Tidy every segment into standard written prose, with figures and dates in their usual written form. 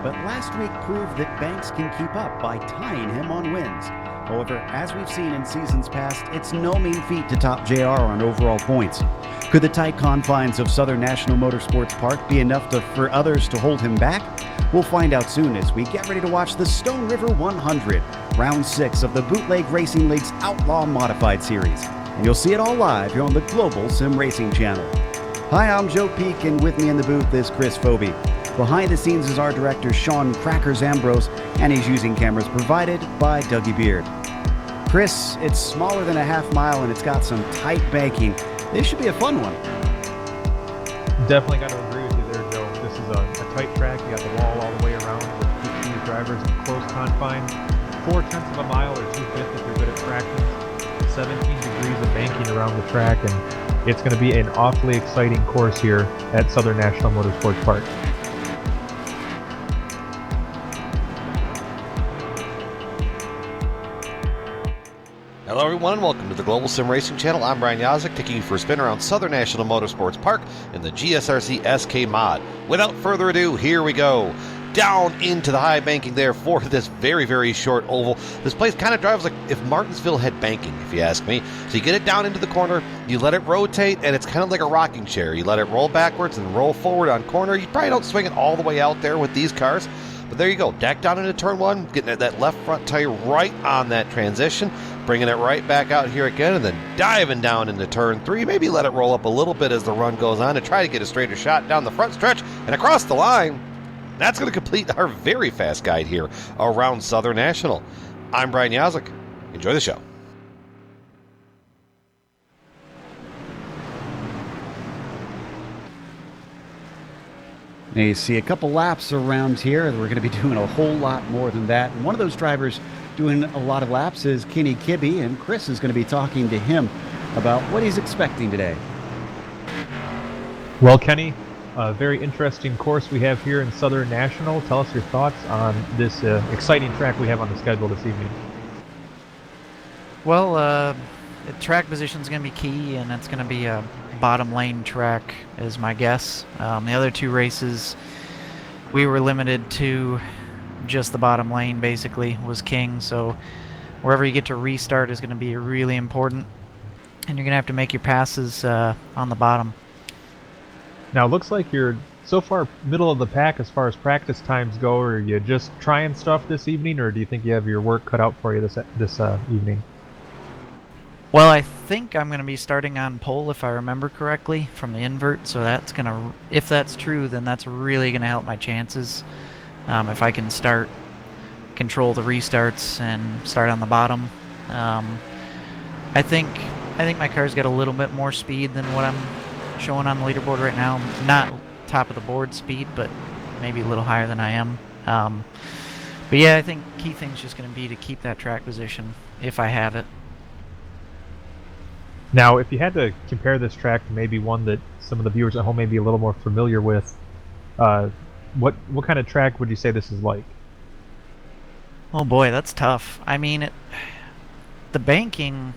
but last week proved that Banks can keep up by tying him on wins. However, as we've seen in seasons past, it's no mean feat to top JR on overall points. Could the tight confines of Southern National Motorsports Park be enough for others to hold him back? We'll find out soon as we get ready to watch the Stone River 100, Round 6 of the Bootleg Racing League's Outlaw Modified Series. And you'll see it all live here on the Global Sim Racing channel. Hi, I'm Joe Peak, and with me in the booth is Chris Foby. Behind the scenes is our director, Sean Crackers Ambrose, and he's using cameras provided by Dougie Beard. Chris, it's smaller than a half mile, and it's got some tight banking. This should be a fun one. Definitely got to agree with you there, Joe. This is a tight track. You got the wall all the way around, which keeps these drivers in close confines. 4/10 of a mile or 2/5 if you're good at fractions. 17 degrees of banking around the track, and it's going to be an awfully exciting course here at Southern National Motorsports Park. Hello everyone, welcome to the Global Sim Racing channel. I'm Brian Yazek, taking you for a spin around Southern National Motorsports Park in the GSRC SK mod. Without further ado, here we go. Down into the high banking there for this very, very short oval. This place kind of drives like if Martinsville had banking, if you ask me. So you get it down into the corner, you let it rotate, and it's kind of like a rocking chair. You let it roll backwards and roll forward on corner. You probably don't swing it all the way out there with these cars. But there you go, deck down into turn one, getting that left front tire right on that transition, bringing it right back out here again, and then diving down into turn three. Maybe let it roll up a little bit as the run goes on to try to get a straighter shot down the front stretch and across the line. That's going to complete our very fast guide here around Southern National. I'm Brian Yazek. Enjoy the show. Now you see a couple laps around here. We're going to be doing a whole lot more than that. And one of those drivers doing a lot of laps is Kenny Kibbe, and Chris is going to be talking to him about what he's expecting today. Well, Kenny, a very interesting course we have here in Southern National. Tell us your thoughts on this exciting track we have on the schedule this evening. Well, the track position is going to be key, and it's going to be a bottom lane track is my guess. The other two races, we were limited to just the bottom lane, basically, was king. So wherever you get to restart is going to be really important, and you're going to have to make your passes on the bottom. Now, it looks like you're so far middle of the pack as far as practice times go. Are you just trying stuff this evening, or do you think you have your work cut out for you this evening? Well, I think I'm going to be starting on pole, if I remember correctly, from the invert. So that's going to, if that's true, then that's really going to help my chances. If I can control the restarts and start on the bottom. I think my car's got a little bit more speed than what I'm showing on the leaderboard right now. Not top of the board speed, but maybe a little higher than I am. But yeah, I think key thing's just going to be to keep that track position if I have it. Now, if you had to compare this track to maybe one that some of the viewers at home may be a little more familiar with, what kind of track would you say this is like? Oh boy, that's tough. I mean, the banking,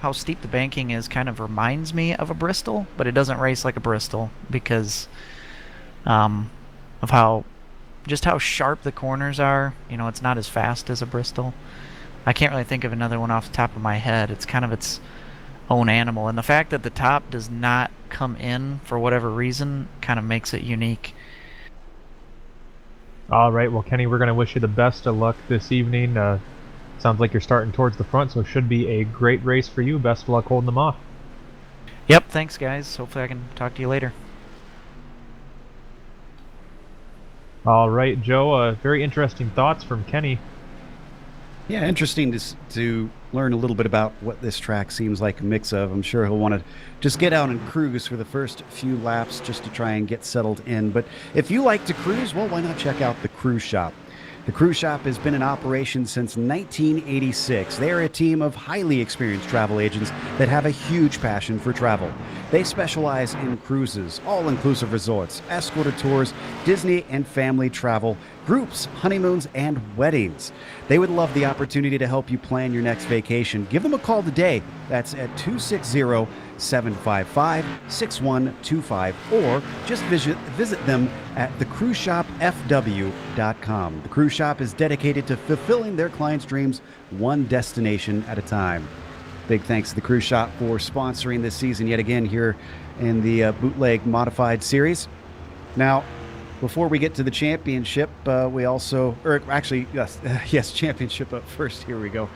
how steep the banking is, kind of reminds me of a Bristol, but it doesn't race like a Bristol because of how sharp the corners are. You know, it's not as fast as a Bristol. I can't really think of another one off the top of my head. It's kind of its own animal, and the fact that the top does not come in for whatever reason kind of makes it unique. All right, well, Kenny, we're going to wish you the best of luck this evening. Sounds like you're starting towards the front, so it should be a great race for you. Best of luck holding them off. Yep, thanks guys. Hopefully I can talk to you later. All right, Joe, very interesting thoughts from Kenny. Yeah, interesting to learn a little bit about what this track seems like a mix of. I'm sure he'll want to just get out and cruise for the first few laps just to try and get settled in. But if you like to cruise, well, why not check out the Cruise Shop? The Cruise Shop has been in operation since 1986. They are a team of highly experienced travel agents that have a huge passion for travel. They specialize in cruises, all-inclusive resorts, escorted tours, Disney and family travel, groups, honeymoons, and weddings. They would love the opportunity to help you plan your next vacation. Give them a call today. That's at 260 755-6125, or just visit them at thecruiseshopfw.com. The Cruise Shop is dedicated to fulfilling their clients' dreams one destination at a time. Big thanks to the Cruise Shop for sponsoring this season yet again here in the Bootleg Modified Series. Now, before we get to the championship, we also, or actually, yes, championship up first. Here we go.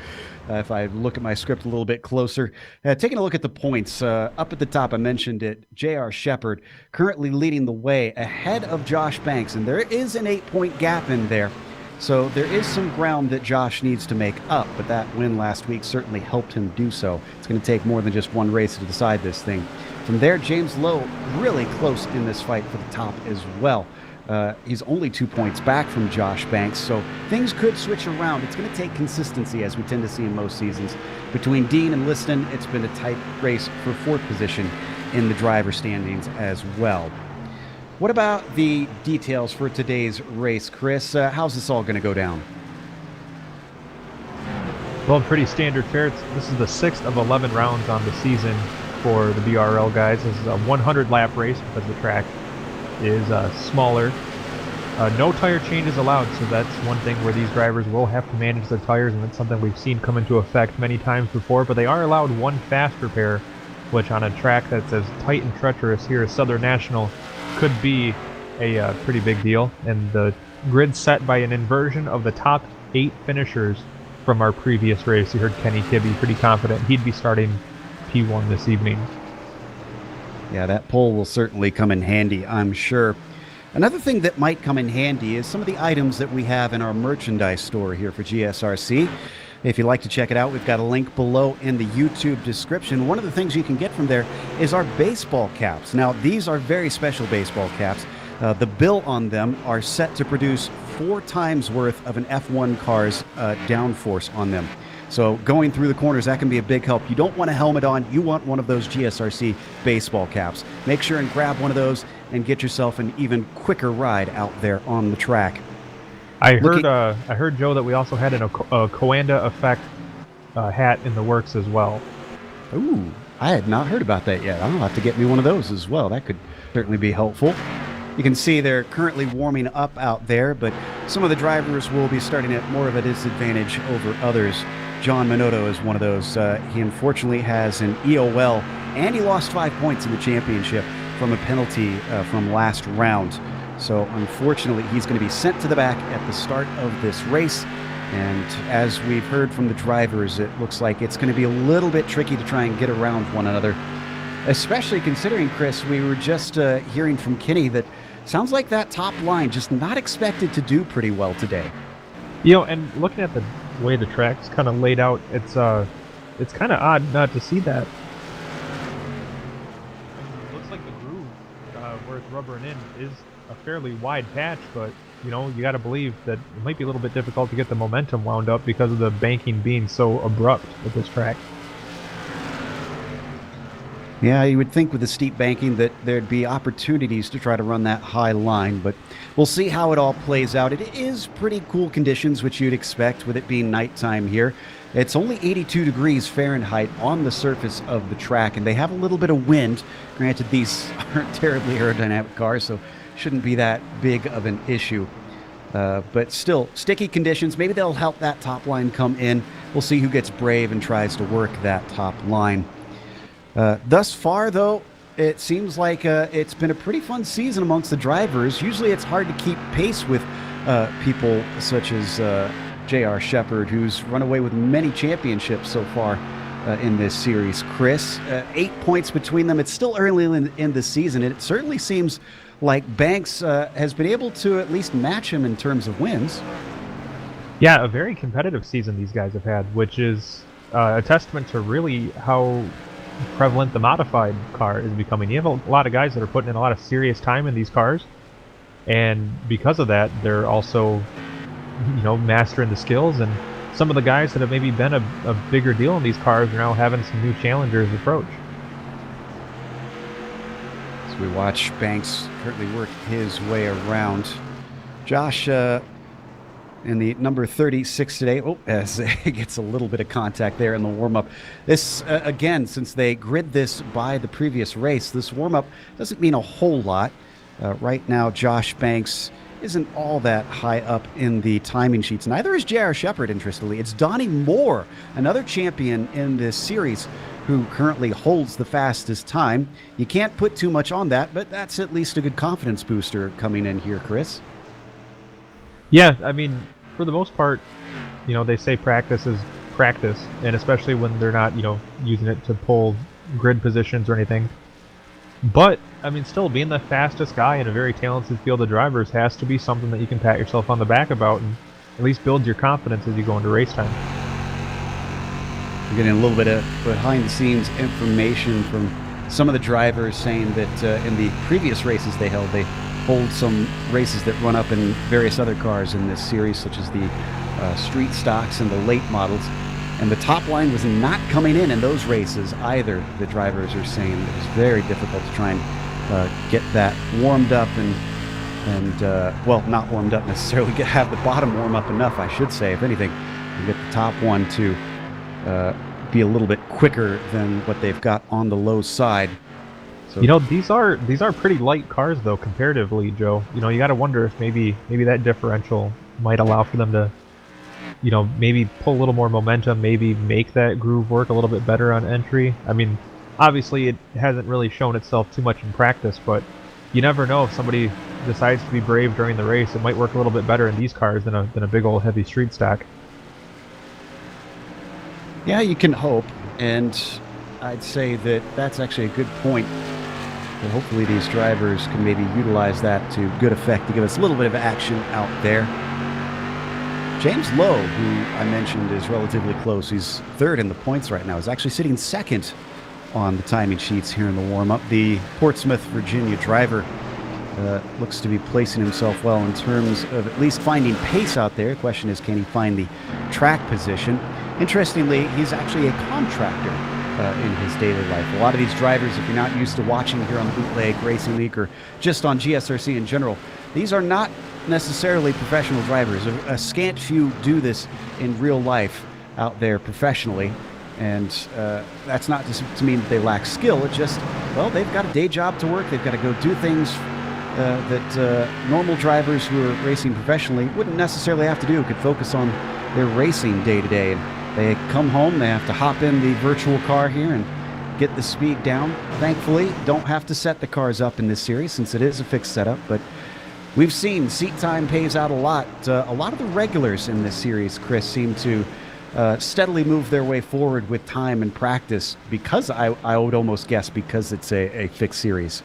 If I look at my script a little bit closer, taking a look at the points, up at the top, I mentioned it, J.R. Shepard currently leading the way ahead of Josh Banks, and there is an 8-point gap in there. So there is some ground that Josh needs to make up, but that win last week certainly helped him do so. It's going to take more than just one race to decide this thing. From there, James Lowe really close in this fight for the top as well. He's only 2 points back from Josh Banks, so things could switch around. It's going to take consistency, as we tend to see in most seasons. Between Dean and Liston, it's been a tight race for 4th position in the driver standings as well. What about the details for today's race, Chris? How's this all going to go down? Well, pretty standard fare. This is the 6th of 11 rounds on the season for the BRL guys. This is a 100-lap race because the track is smaller. No tire changes allowed, so that's one thing where these drivers will have to manage their tires, and that's something we've seen come into effect many times before. But they are allowed one fast repair, which on a track that's as tight and treacherous here as Southern National could be a pretty big deal. And the grid set by an inversion of the top 8 finishers from our previous race. You heard Kenny Kibbe pretty confident he'd be starting P1 this evening. Yeah, that pole will certainly come in handy, I'm sure. Another thing that might come in handy is some of the items that we have in our merchandise store here for GSRC. If you'd like to check it out, we've got a link below in the YouTube description. One of the things you can get from there is our baseball caps. Now, these are very special baseball caps. The bill on them are set to produce 4 times worth of an F1 car's downforce on them. So going through the corners, that can be a big help. You don't want a helmet on. You want one of those GSRC baseball caps. Make sure and grab one of those and get yourself an even quicker ride out there on the track. I heard, Joe, that we also had a Coanda effect hat in the works as well. Ooh, I had not heard about that yet. I'll have to get me one of those as well. That could certainly be helpful. You can see they're currently warming up out there, but some of the drivers will be starting at more of a disadvantage over others. John Minotto is one of those. He unfortunately has an EOL, and he lost 5 points in the championship from a penalty from last round. So unfortunately, he's going to be sent to the back at the start of this race. And as we've heard from the drivers, it looks like it's going to be a little bit tricky to try and get around one another. Especially considering, Chris, we were just hearing from Kenny that sounds like that top line just not expected to do pretty well today. You know, and looking at the way the track's kind of laid out, it's kind of odd not to see that. It looks like the groove where it's rubbering in is a fairly wide patch, but you know, you got to believe that it might be a little bit difficult to get the momentum wound up because of the banking being so abrupt with this track. Yeah, you would think with the steep banking that there'd be opportunities to try to run that high line, but we'll see how it all plays out. It is pretty cool conditions, which you'd expect with it being nighttime here. It's only 82 degrees Fahrenheit on the surface of the track, and they have a little bit of wind. Granted, these aren't terribly aerodynamic cars, so shouldn't be that big of an issue. But still, sticky conditions. Maybe they'll help that top line come in. We'll see who gets brave and tries to work that top line. Thus far, though, it seems like it's been a pretty fun season amongst the drivers. Usually it's hard to keep pace with people such as J.R. Shepard, who's run away with many championships so far in this series. Chris, 8 points between them. It's still early in the season. It certainly seems like Banks has been able to at least match him in terms of wins. Yeah, a very competitive season these guys have had, which is a testament to really how prevalent the modified car is becoming. You have a lot of guys that are putting in a lot of serious time in these cars, and because of that, they're also, you know, mastering the skills. And some of the guys that have maybe been a bigger deal in these cars are now having some new challengers approach. As we watch Banks currently work his way around, Josh, in the number 36 today. Oh, as it gets a little bit of contact there in the warm-up. This, again, since they grid this by the previous race, this warm-up doesn't mean a whole lot. Right now, Josh Banks isn't all that high up in the timing sheets. Neither is J.R. Shepard, interestingly. It's Donnie Moore, another champion in this series, who currently holds the fastest time. You can't put too much on that, but that's at least a good confidence booster coming in here, Chris. Yeah, I mean, for the most part, you know, they say practice is practice, and especially when they're not, you know, using it to pull grid positions or anything. But, I mean, still, being the fastest guy in a very talented field of drivers has to be something that you can pat yourself on the back about and at least build your confidence as you go into race time. We're getting a little bit of behind-the-scenes information from some of the drivers saying that in the previous races they held, they hold some races that run up in various other cars in this series, such as the street stocks and the late models. And the top line was not coming in those races either. The drivers are saying it was very difficult to try and get that warmed up and well, not warmed up necessarily, have the bottom warm up enough, I should say, if anything, and get the top one to be a little bit quicker than what they've got on the low side. So, you know, these are pretty light cars though comparatively, Joe. You know, you got to wonder if maybe that differential might allow for them to, you know, maybe pull a little more momentum, maybe make that groove work a little bit better on entry. I mean, obviously it hasn't really shown itself too much in practice, but you never know if somebody decides to be brave during the race. It might work a little bit better in these cars than a big old heavy street stack. yeah, you can hope, and I'd say that that's actually a good point. Well, hopefully these drivers can maybe utilize that to good effect to give us a little bit of action out there. James Lowe, who I mentioned is relatively close, he's third in the points right now, is actually sitting second on the timing sheets here in the warm-up. The Portsmouth, Virginia driver looks to be placing himself well in terms of at least finding pace out there. The question is, can he find the track position? Interestingly, he's actually a contractor in his daily life. A lot of these drivers, if you're not used to watching here on the Bootleg Racing League or just on GSRC in general, these are not necessarily professional drivers. A scant few do this in real life out there professionally, and that's not to mean that they lack skill. It's just, well, they've got a day job to work. They've got to go do things that normal drivers who are racing professionally wouldn't necessarily have to do, could focus on their racing day to day. And they come home, they have to hop in the virtual car here and get the speed down. Thankfully, don't have to set the cars up in this series since it is a fixed setup, but we've seen seat time pays out a lot. A lot of the regulars in this series, Chris, seem to steadily move their way forward with time and practice because I would almost guess because it's a fixed series.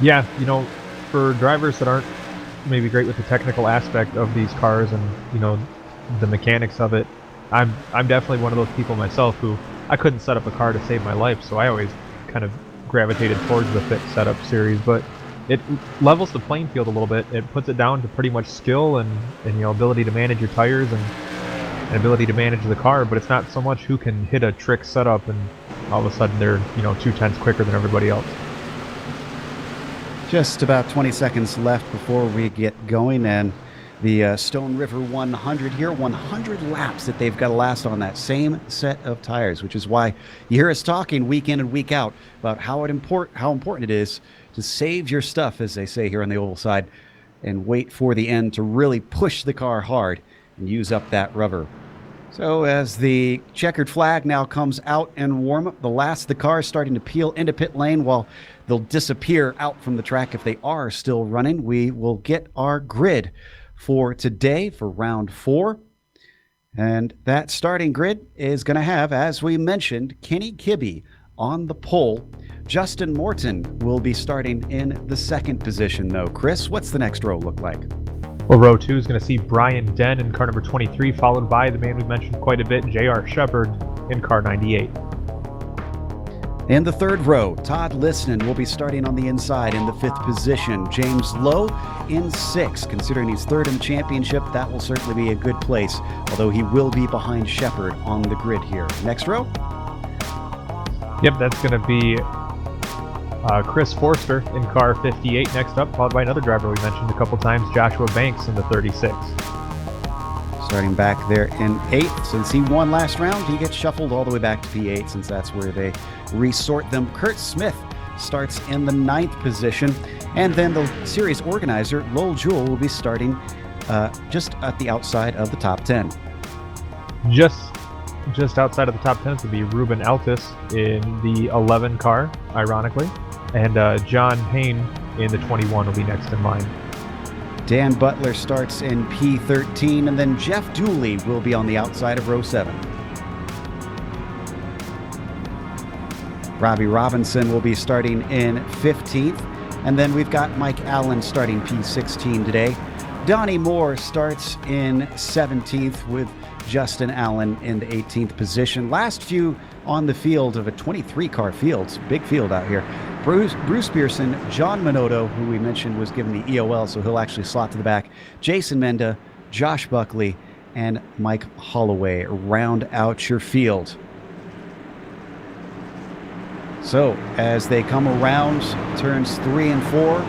Yeah, you know, for drivers that aren't maybe great with the technical aspect of these cars and, you know, the mechanics of it, I'm definitely one of those people myself who I couldn't set up a car to save my life, so I always kind of gravitated towards the fixed setup series. But it levels the playing field a little bit. It puts it down to pretty much skill and you know, ability to manage your tires and ability to manage the car, but it's not so much who can hit a trick setup and all of a sudden they're, you know, 2/10 quicker than everybody else. Just about 20 seconds left before we get going, and the Stone River 100 here, 100 laps that they've got to last on that same set of tires, which is why you hear us talking week in and week out about how important it is to save your stuff, as they say here on the oval side, and wait for the end to really push the car hard and use up that rubber. So as the checkered flag now comes out and warm up, the last of the cars starting to peel into pit lane while they'll disappear out from the track if they are still running. We will get our grid for today for round 4. And that starting grid is going to have, as we mentioned, Kenny Kibbe on the pole. Justin Morton will be starting in the second position, though. Chris, what's the next row look like? Well, row 2 is going to see Brian Den in car number 23, followed by the man we mentioned quite a bit, J.R. Shepard in car 98. In the third row, Todd Liston will be starting on the inside in the 5th position. James Lowe in 6th. Considering he's 3rd in the championship, that will certainly be a good place, although he will be behind Shepard on the grid here. Next row? Yep, that's going to be Chris Forster in car 58 next up, followed by another driver we mentioned a couple times, Joshua Banks in the 36. Starting back there in 8th. Since he won last round, he gets shuffled all the way back to P8 since that's where they resort them. Kurt Smith starts in the 9th position. And then the series organizer, Lowell Jewell, will be starting just at the outside of the top 10. Just outside of the top 10 would be Ruben Altis in the 11 car, ironically. And John Payne in the 21 will be next in line. Dan Butler starts in P13, and then Jeff Dooley will be on the outside of row 7. Robbie Robinson will be starting in 15th, and then we've got Mike Allen starting P16 today. Donnie Moore starts in 17th with Justin Allen in the 18th position. Last few on the field of a 23-car field. Big field out here. Bruce Pearson, John Minotto, who we mentioned was given the EOL, so he'll actually slot to the back. Jason Menda, Josh Buckley, and Mike Holloway round out your field. So as they come around turns 3 and 4,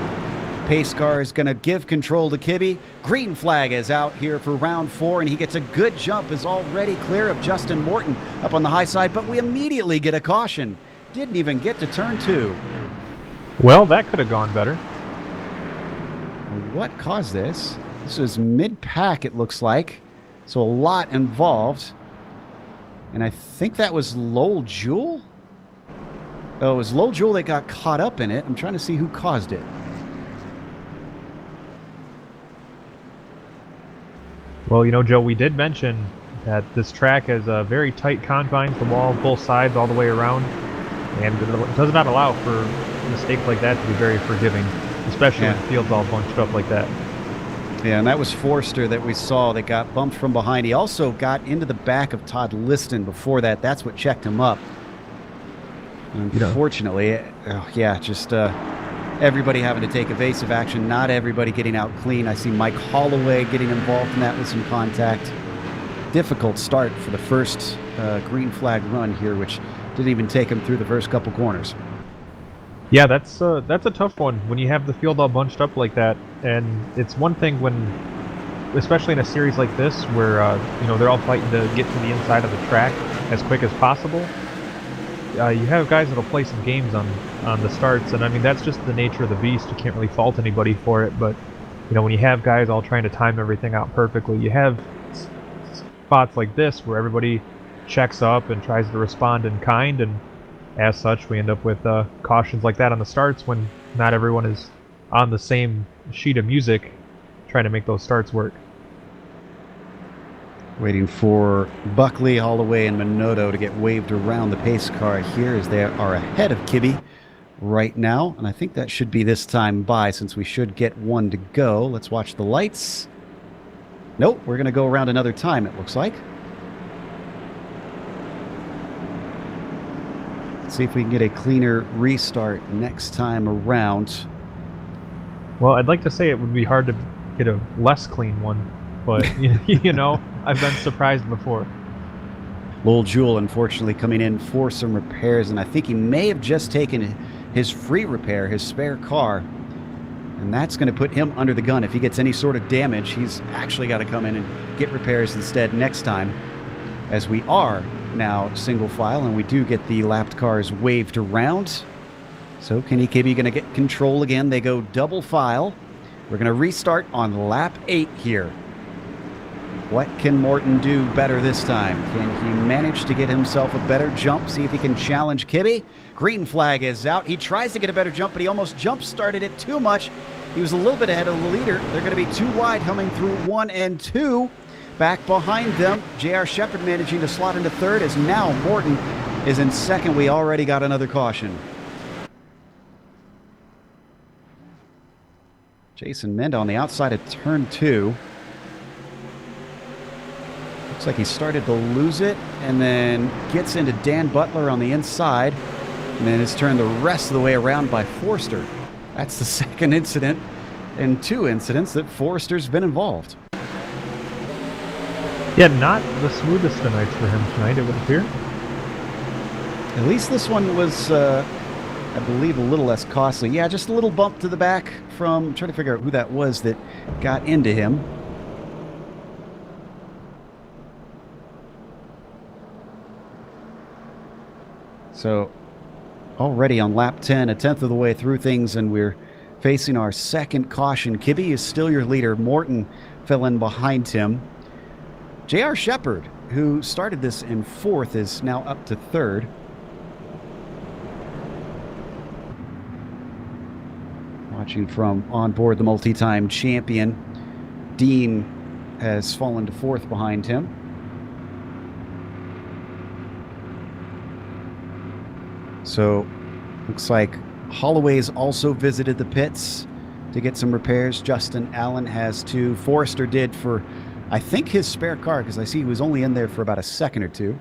pace car is going to give control to Kibbe. Green flag is out here for round 4, and he gets a good jump, is already clear of Justin Morton up on the high side, but we immediately get a caution. Didn't even get to turn 2. Well, that could have gone better. What caused this? This was mid-pack, it looks like. So a lot involved. And I think that was Lowell Jewell? Oh, it was Lowell Jewell that got caught up in it. I'm trying to see who caused it. Well, you know, Joe, we did mention that this track has a very tight confines, the wall, both sides, all the way around. And it does not allow for mistakes like that to be very forgiving, especially when the field's all bunched up like that. Yeah, and that was Forster that we saw that got bumped from behind. He also got into the back of Todd Liston before that. That's what checked him up. Unfortunately, everybody having to take evasive action, not everybody getting out clean. I see Mike Holloway getting involved in that with some contact. Difficult start for the first green flag run here, which didn't even take him through the first couple corners. Yeah, that's a tough one when you have the field all bunched up like that. And it's one thing when, especially in a series like this, where they're all fighting to get to the inside of the track as quick as possible. You have guys that'll play some games on the starts, and I mean that's just the nature of the beast. You can't really fault anybody for it. But when you have guys all trying to time everything out perfectly, you have spots like this where everybody checks up and tries to respond in kind, and as such we end up with cautions like that on the starts when not everyone is on the same sheet of music trying to make those starts work. Waiting for Buckley, Holloway, and Minotto to get waved around the pace car here as they are ahead of Kibbe right now, and I think that should be this time by since we should get one to go. Let's watch the lights. Nope, we're going to go around another time, it looks like. See if we can get a cleaner restart next time around. Well, I'd like to say it would be hard to get a less clean one, but I've been surprised before. Lowell Jewell, unfortunately, coming in for some repairs, and I think he may have just taken his free repair, his spare car, and that's going to put him under the gun. If he gets any sort of damage, he's actually got to come in and get repairs instead next time, as we are now single file, and we do get the lapped cars waved around. So Kenny Kibbe going to get control again. They go double file. We're going to restart on lap 8 here. What can Morton do better this time? Can he manage to get himself a better jump? See if he can challenge Kibbe. Green flag is out. He tries to get a better jump, but he almost jump-started it too much. He was a little bit ahead of the leader. They're going to be too wide coming through 1 and 2. Back behind them, J.R. Shepard managing to slot into third as now Morton is in second. We already got another caution. Jason Menda on the outside of turn 2. Looks like he started to lose it and then gets into Dan Butler on the inside and then is turned the rest of the way around by Forster. That's the second incident in 2 incidents that Forster's been involved. Yeah, not the smoothest of nights for him tonight, it would appear. At least this one was, I believe, a little less costly. Yeah, just a little bump to the back from, I'm trying to figure out who that was that got into him. So already on lap 10, a tenth of the way through things, and we're facing our second caution. Kibbe is still your leader. Morton fell in behind him. J.R. Shepard, who started this in 4th, is now up to 3rd. Watching from on board, the multi-time champion, Dean, has fallen to 4th behind him. So, looks like Holloway's also visited the pits to get some repairs. Justin Allen has too. Forrester did for, I think, his spare car, because I see he was only in there for about a second or two.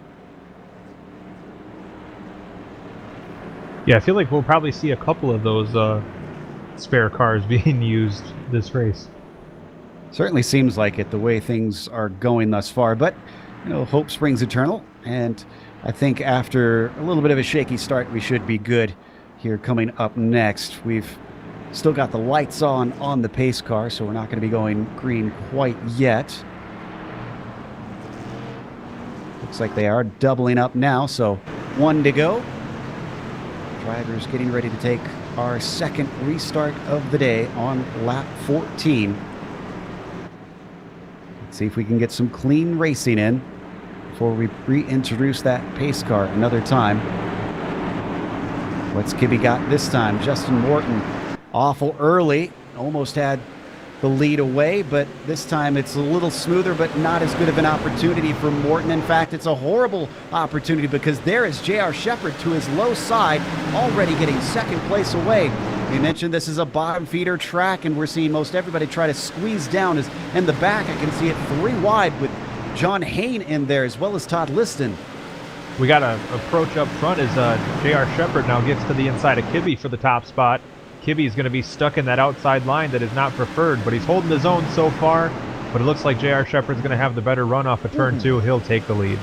Yeah, I feel like we'll probably see a couple of those spare cars being used this race. Certainly seems like it, the way things are going thus far. But, you know, hope springs eternal, and I think after a little bit of a shaky start, we should be good here coming up next. We've still got the lights on the pace car, so we're not going to be going green quite yet. Looks like they are doubling up now, so 1 to go. Drivers getting ready to take our second restart of the day on lap 14. Let's see if we can get some clean racing in before we reintroduce that pace car another time. What's Kibbe got this time? Justin Morton, awful early. Almost had the lead away, but this time it's a little smoother, but not as good of an opportunity for Morton. In fact, it's a horrible opportunity, because there is J.R. Shepard to his low side, already getting second place away. We mentioned this is a bottom feeder track, and we're seeing most everybody try to squeeze down. As in the back, I can see it 3 wide with John Hain in there, as well as Todd Liston. We got an approach up front as J.R. Shepard now gets to the inside of Kibbe for the top spot. Kibbe is going to be stuck in that outside line that is not preferred, but he's holding his own so far. But it looks like J.R. Shepard's going to have the better run off of turn 2. He'll take the lead.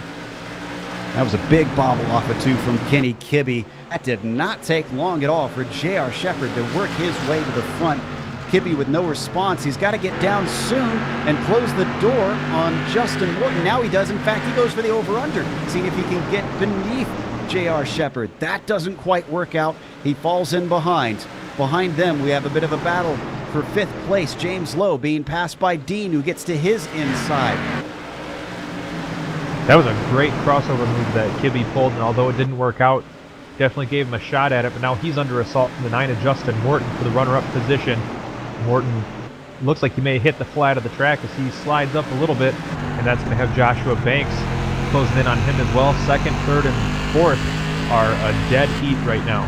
That was a big bobble off of 2 from Kenny Kibbe. That did not take long at all for J.R. Shepard to work his way to the front. Kibbe with no response. He's got to get down soon and close the door on Justin Morton. Now he does. In fact, he goes for the over-under, seeing if he can get beneath J.R. Shepard. That doesn't quite work out. He falls in behind. Behind them, we have a bit of a battle for 5th place. James Lowe being passed by Dean, who gets to his inside. That was a great crossover move that Kibbe pulled, and although it didn't work out, definitely gave him a shot at it. But now he's under assault from the 9 of Justin Morton for the runner-up position. Morton looks like he may hit the flat of the track as he slides up a little bit, and that's going to have Joshua Banks closing in on him as well. 2nd, 3rd, and 4th are a dead heat right now.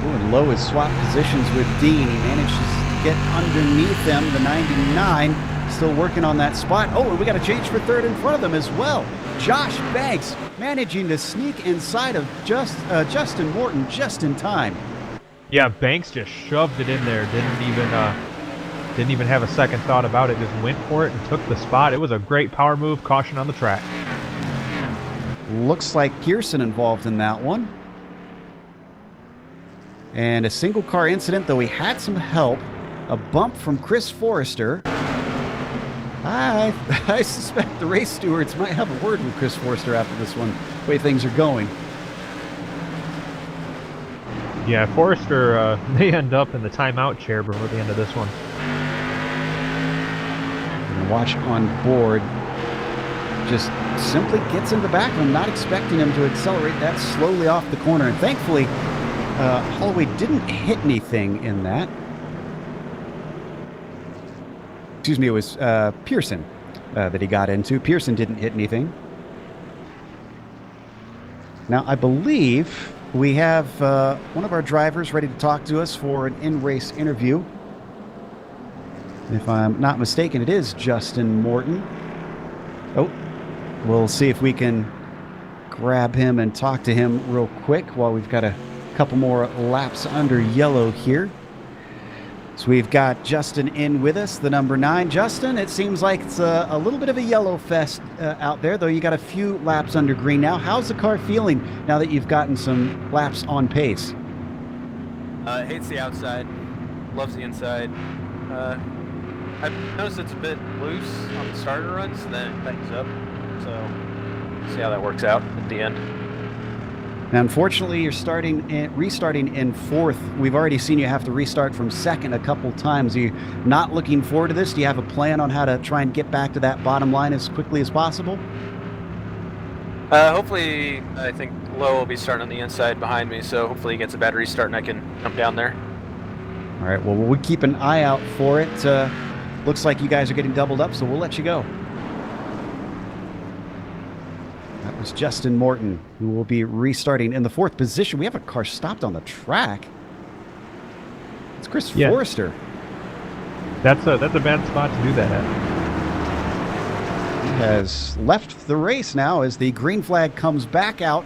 Ooh, and Lowe has swapped positions with Dean. He manages to get underneath them. The 99 still working on that spot. Oh, and we got a change for 3rd in front of them as well. Josh Banks managing to sneak inside of Justin Morton just in time. Yeah, Banks just shoved it in there. Didn't even have a second thought about it. Just went for it and took the spot. It was a great power move. Caution on the track. Looks like Pearson involved in that one. And a single car incident, though he had some help. A bump from Chris Forrester. I suspect the race stewards might have a word with Chris Forrester after this one, the way things are going. Yeah, Forrester may end up in the timeout chair before the end of this one. And watch on board. Just simply gets in the back. I'm not expecting him to accelerate that slowly off the corner. And thankfully, Holloway didn't hit anything in that. Excuse me, it was Pearson that he got into. Pearson didn't hit anything. Now, I believe we have one of our drivers ready to talk to us for an in-race interview. If I'm not mistaken, it is Justin Morton. Oh, we'll see if we can grab him and talk to him real quick while we've got a couple more laps under yellow here. So we've got Justin in with us, the number 9. Justin, it seems like it's a little bit of a yellow fest out there, though you got a few laps under green now. How's the car feeling now that you've gotten some laps on pace? Hates the outside, loves the inside. I've noticed it's a bit loose on the starter runs, and then it tightens up. So see how that works out at the end. Now, unfortunately, you're restarting in fourth. We've already seen you have to restart from second a couple times. Are you not looking forward to this? Do you have a plan on how to try and get back to that bottom line as quickly as possible? Hopefully, I think Lowe will be starting on the inside behind me, so hopefully he gets a bad restart and I can jump down there. All right, well, we'll keep an eye out for it. Looks like you guys are getting doubled up, so we'll let you go. That was Justin Morton, who will be restarting in the fourth position. We have a car stopped on the track. It's Chris Forrester. That's a bad spot to do that at. He has left the race now as the green flag comes back out.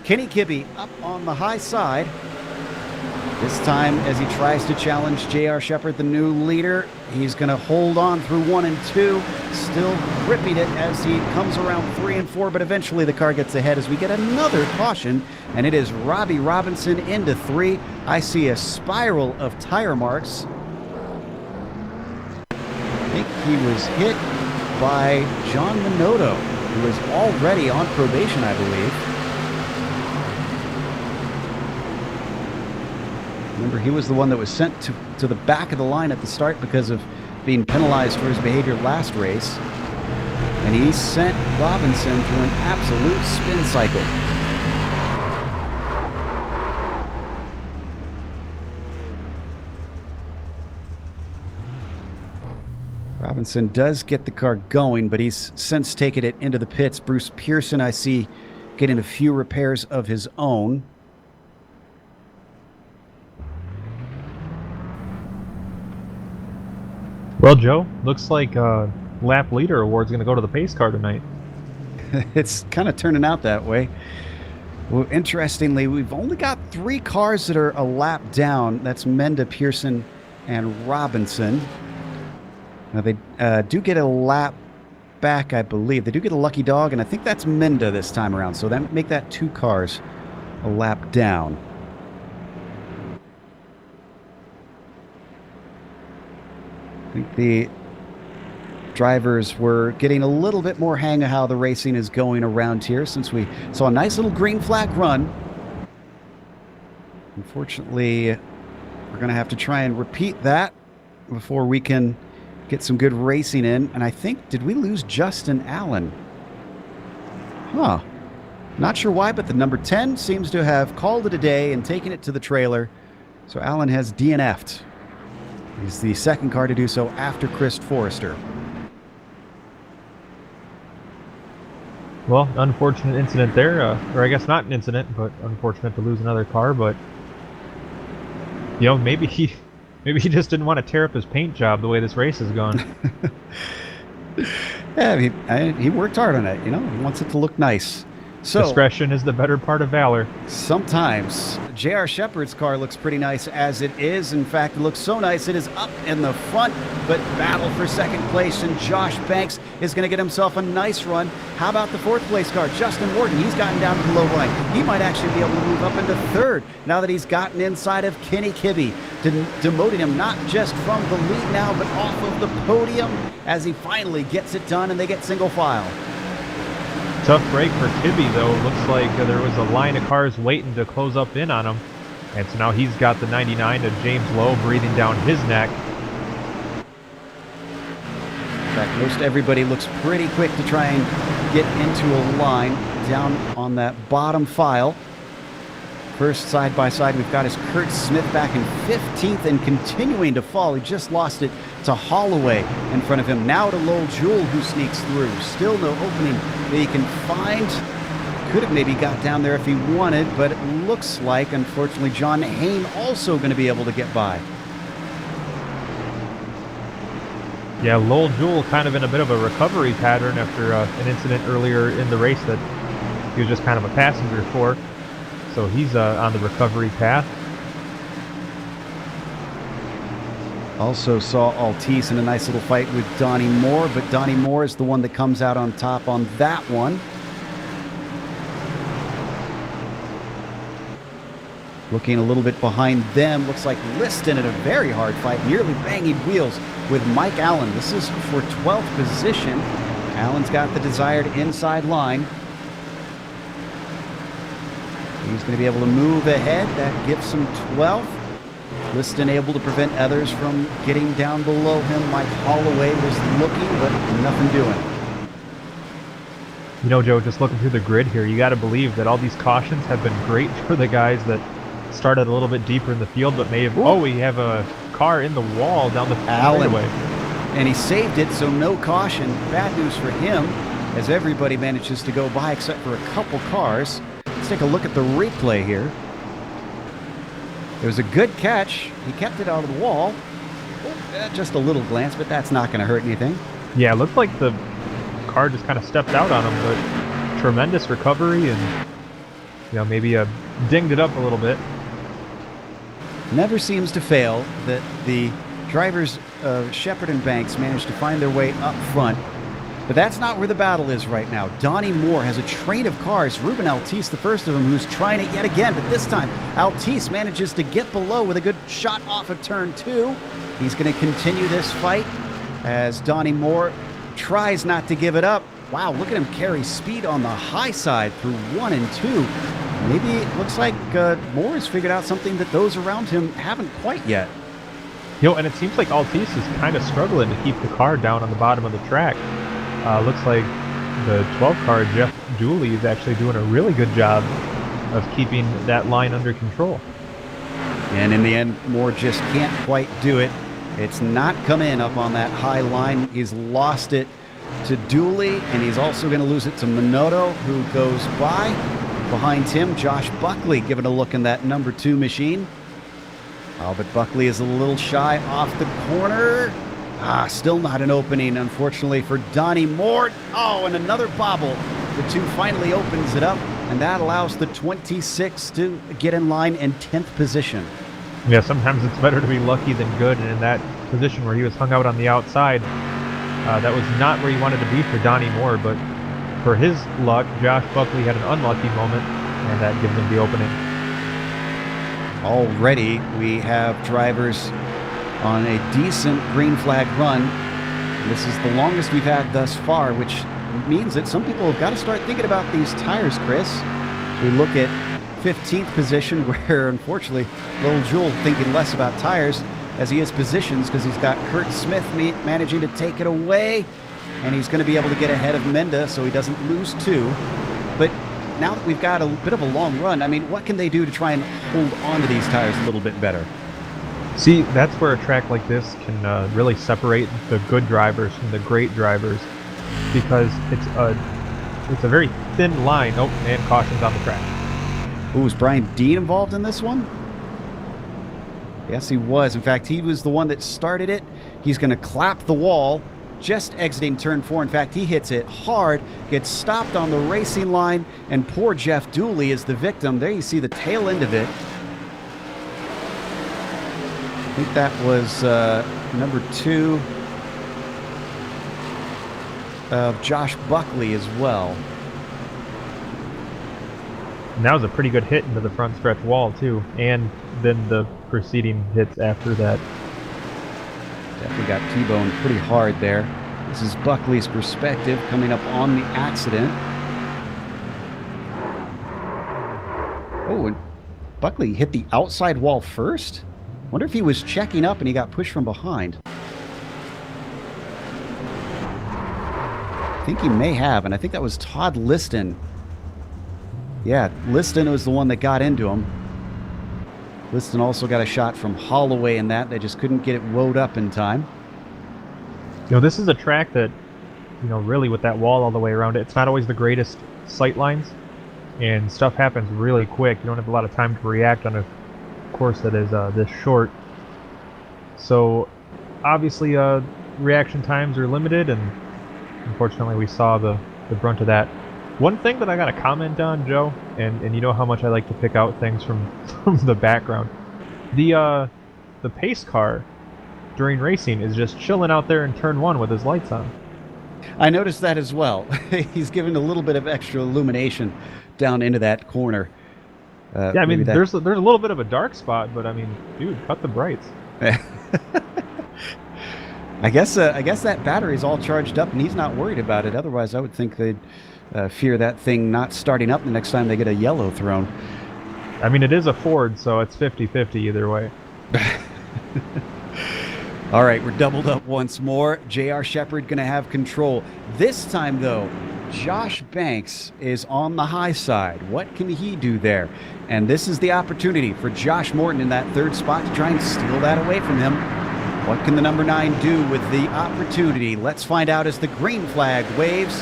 Kenny Kibbe up on the high side. This time, as he tries to challenge J.R. Shepard, the new leader, he's going to hold on through 1 and 2, still gripping it as he comes around 3 and 4, but eventually the car gets ahead as we get another caution, and it is Robbie Robinson into 3. I see a spiral of tire marks. I think he was hit by John Minotto, who is already on probation, I believe. Remember, he was the one that was sent to the back of the line at the start because of being penalized for his behavior last race. And he sent Robinson through an absolute spin cycle. Robinson does get the car going, but he's since taken it into the pits. Bruce Pearson, I see, getting a few repairs of his own. Well, Joe, looks like lap leader award's going to go to the pace car tonight. It's kind of turning out that way. Well, interestingly, we've only got 3 cars that are a lap down. That's Menda, Pearson, and Robinson. Now, they do get a lap back, I believe. They do get a lucky dog, and I think that's Menda this time around. So that make that 2 cars a lap down. I think the drivers were getting a little bit more hang of how the racing is going around here since we saw a nice little green flag run. Unfortunately, we're going to have to try and repeat that before we can get some good racing in. And I think, did we lose Justin Allen? Huh. Not sure why, but the number 10 seems to have called it a day and taken it to the trailer. So Allen has DNF'd. He's the second car to do so after Chris Forrester. Well, unfortunate incident there, or I guess not an incident, but unfortunate to lose another car. But you know, maybe he just didn't want to tear up his paint job the way this race has gone. Yeah, he worked hard on it. You know, he wants it to look nice. So discretion is the better part of valor. Sometimes J.R. Shepard's car looks pretty nice as it is. In fact, it looks so nice it is up in the front, but battle for second place, and Josh Banks is going to get himself a nice run. How about the fourth place car, Justin Morton? He's gotten down to the low line. He might actually be able to move up into third now that he's gotten inside of Kenny Kibbe, demoting him not just from the lead now, but off of the podium as he finally gets it done and they get single file. Tough break for Kibbe, though. Looks like there was a line of cars waiting to close up in on him. And so now he's got the 99 of James Lowe breathing down his neck. In fact, most everybody looks pretty quick to try and get into a line down on that bottom file. First side-by-side, we've got his Kurt Smith back in 15th and continuing to fall. He just lost it to Holloway in front of him. Now to Lowell Jewell, who sneaks through. Still no opening that he can find. Could have maybe got down there if he wanted, but it looks like, unfortunately, John Hain also going to be able to get by. Yeah, Lowell Jewell kind of in a bit of a recovery pattern after an incident earlier in the race that he was just kind of a passenger for. So he's on the recovery path. Also saw Altice in a nice little fight with Donnie Moore, but Donnie Moore is the one that comes out on top on that one. Looking a little bit behind them, looks like Liston in a very hard fight, nearly banging wheels with Mike Allen. This is for 12th position. Allen's got the desired inside line. he's going to be able to move ahead. That gives him 12th. Liston able to prevent others from getting down below him. Mike Holloway was looking, but nothing doing. You know, Joe, just looking through the grid here, you got to believe that all these cautions have been great for the guys that started a little bit deeper in the field, but may have... Ooh. Oh, we have a car in the wall down the fairway. And he saved it, so no caution. Bad news for him, as everybody manages to go by except for a couple cars. Let's take a look at the replay here. It was a good catch. He kept it out of the wall. Just a little glance, but that's not going to hurt anything. Yeah, it looked like the car just kind of stepped out on him, but tremendous recovery and, you know, maybe dinged it up a little bit. Never seems to fail that the drivers of Shepherd and Banks managed to find their way up front. But that's not where the battle is right now. Donnie Moore has a train of cars. Ruben Altice, the first of them, who's trying it yet again. But this time, Altice manages to get below with a good shot off of turn 2. He's going to continue this fight as Donnie Moore tries not to give it up. Wow, look at him carry speed on the high side through 1 and 2. Maybe it looks like Moore has figured out something that those around him haven't quite yet. You know, and it seems like Altice is kind of struggling to keep the car down on the bottom of the track. Looks like the 12 car, Jeff Dooley, is actually doing a really good job of keeping that line under control. And in the end, Moore just can't quite do it. It's not come in up on that high line. He's lost it to Dooley, and he's also going to lose it to Minotto, who goes by. Behind him, Josh Buckley giving a look in that number 2 machine. Oh, but Buckley is a little shy off the corner. Still not an opening, unfortunately, for Donnie Moore. Oh, and another bobble. The 2 finally opens it up, and that allows the 26 to get in line in 10th position. Yeah, sometimes it's better to be lucky than good, and in that position where he was hung out on the outside, that was not where he wanted to be for Donnie Moore, but for his luck, Josh Buckley had an unlucky moment, and that gives him the opening. Already, we have drivers on a decent green flag run. This is the longest we've had thus far, which means that some people have got to start thinking about these tires, Chris. We look at 15th position, where unfortunately Little Jewel thinking less about tires as he is positions, because he's got Kurt Smith managing to take it away, and he's going to be able to get ahead of Menda so he doesn't lose 2. But now that we've got a bit of a long run, I mean, what can they do to try and hold on to these tires a little bit better? See, that's where a track like this can really separate the good drivers from the great drivers, because it's a very thin line. Oh, and caution's on the track. Ooh, was Brian Dean involved in this one? Yes, he was. In fact, he was the one that started it. He's going to clap the wall, just exiting turn 4. In fact, he hits it hard, gets stopped on the racing line, and poor Jeff Dooley is the victim. There you see the tail end of it. I think that was number 2 of Josh Buckley as well. And that was a pretty good hit into the front stretch wall, too. And then the preceding hits after that. Definitely got T-boned pretty hard there. This is Buckley's perspective coming up on the accident. Oh, and Buckley hit the outside wall first? Wonder if he was checking up and he got pushed from behind. I think he may have, and I think that was Todd Liston. Yeah, Liston was the one that got into him. Liston also got a shot from Holloway in that. They just couldn't get it woed up in time. You know, this is a track that, you know, really with that wall all the way around it, it's not always the greatest sight lines, and stuff happens really quick. You don't have a lot of time to react on a course that is this short. So, obviously, reaction times are limited, and unfortunately we saw the brunt of that. One thing that I got to comment on, Joe, and you know how much I like to pick out things from the background. The pace car during racing is just chilling out there in turn 1 with his lights on. I noticed that as well. He's given a little bit of extra illumination down into that corner. Yeah, I mean, there's a little bit of a dark spot, but I mean, dude, cut the brights. I guess that battery's all charged up and he's not worried about it. Otherwise, I would think they'd fear that thing not starting up the next time they get a yellow thrown. I mean, it is a Ford, so it's 50-50 either way. All right, we're doubled up once more. J.R. Shepherd going to have control. This time, though, Josh Banks is on the high side. What can he do there? And this is the opportunity for Josh Morton in that third spot to try and steal that away from him. What can the number 9 do with the opportunity? Let's find out as the green flag waves.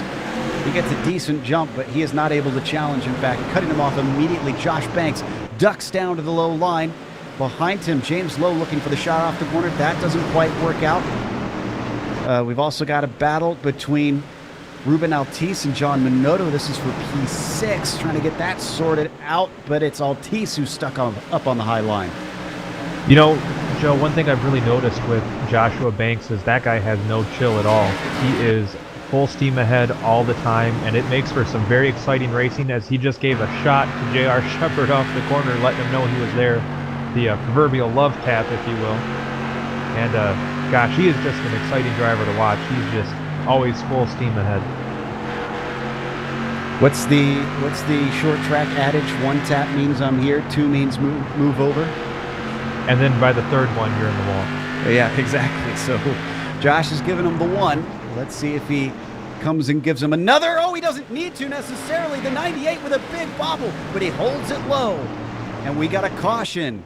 He gets a decent jump, but he is not able to challenge. In fact, cutting him off immediately. Josh Banks ducks down to the low line. Behind him, James Lowe looking for the shot off the corner. That doesn't quite work out. We've also got a battle between Ruben Altice and John Minotto. This is for P6, trying to get that sorted out, but it's Altice who's stuck up on the high line. You know, Joe, one thing I've really noticed with Joshua Banks is that guy has no chill at all. He is full steam ahead all the time, and it makes for some very exciting racing, as he just gave a shot to J.R. Shepherd off the corner, letting him know he was there. The proverbial love tap, if you will. And gosh, he is just an exciting driver to watch. He's just always full steam ahead. What's the short track adage? 1 tap means I'm here, 2 means move over. And then by the third one, you're in the wall. Yeah, exactly. So Josh is giving him the 1. Let's see if he comes and gives him another. Oh, he doesn't need to necessarily. The 98 with a big bobble, but he holds it low. And we got a caution.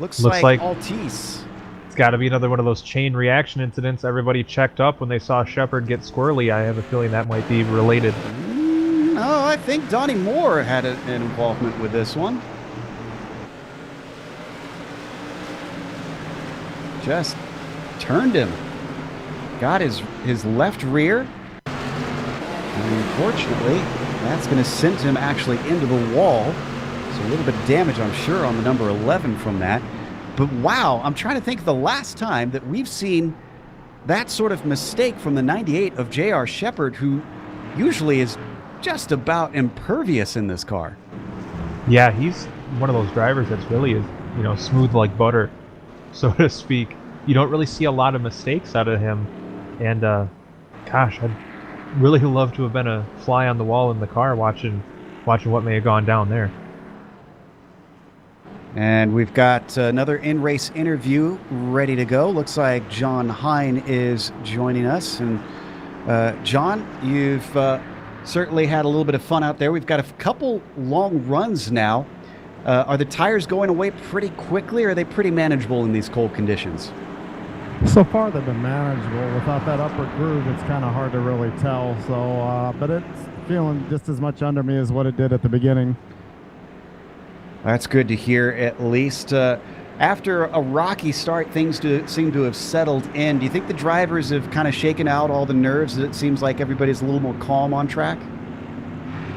Looks like Altice. It's got to be another one of those chain reaction incidents. Everybody checked up when they saw Shepherd get squirrely. I have a feeling that might be related. No, I think Donnie Moore had an involvement with this one. Just turned him. Got his left rear. And unfortunately, that's going to send him actually into the wall. So a little bit of damage, I'm sure, on the number 11 from that. But wow, I'm trying to think of the last time that we've seen that sort of mistake from the 98 of J.R. Shepherd, who usually is just about impervious in this car. Yeah, he's one of those drivers that's really, smooth like butter, so to speak. You don't really see a lot of mistakes out of him. And gosh, I'd really love to have been a fly on the wall in the car watching what may have gone down there. And we've got another in-race interview ready to go. Looks like John Hine is joining us. And John, you've certainly had a little bit of fun out there. We've got a couple long runs now. Are the tires going away pretty quickly, or are they pretty manageable in these cold conditions? So far, they've been manageable. Without that upper groove, it's kind of hard to really tell. So, but it's feeling just as much under me as what it did at the beginning. That's good to hear, at least. After a rocky start, things seem to have settled in. Do you think the drivers have kind of shaken out all the nerves? It seems like everybody's a little more calm on track?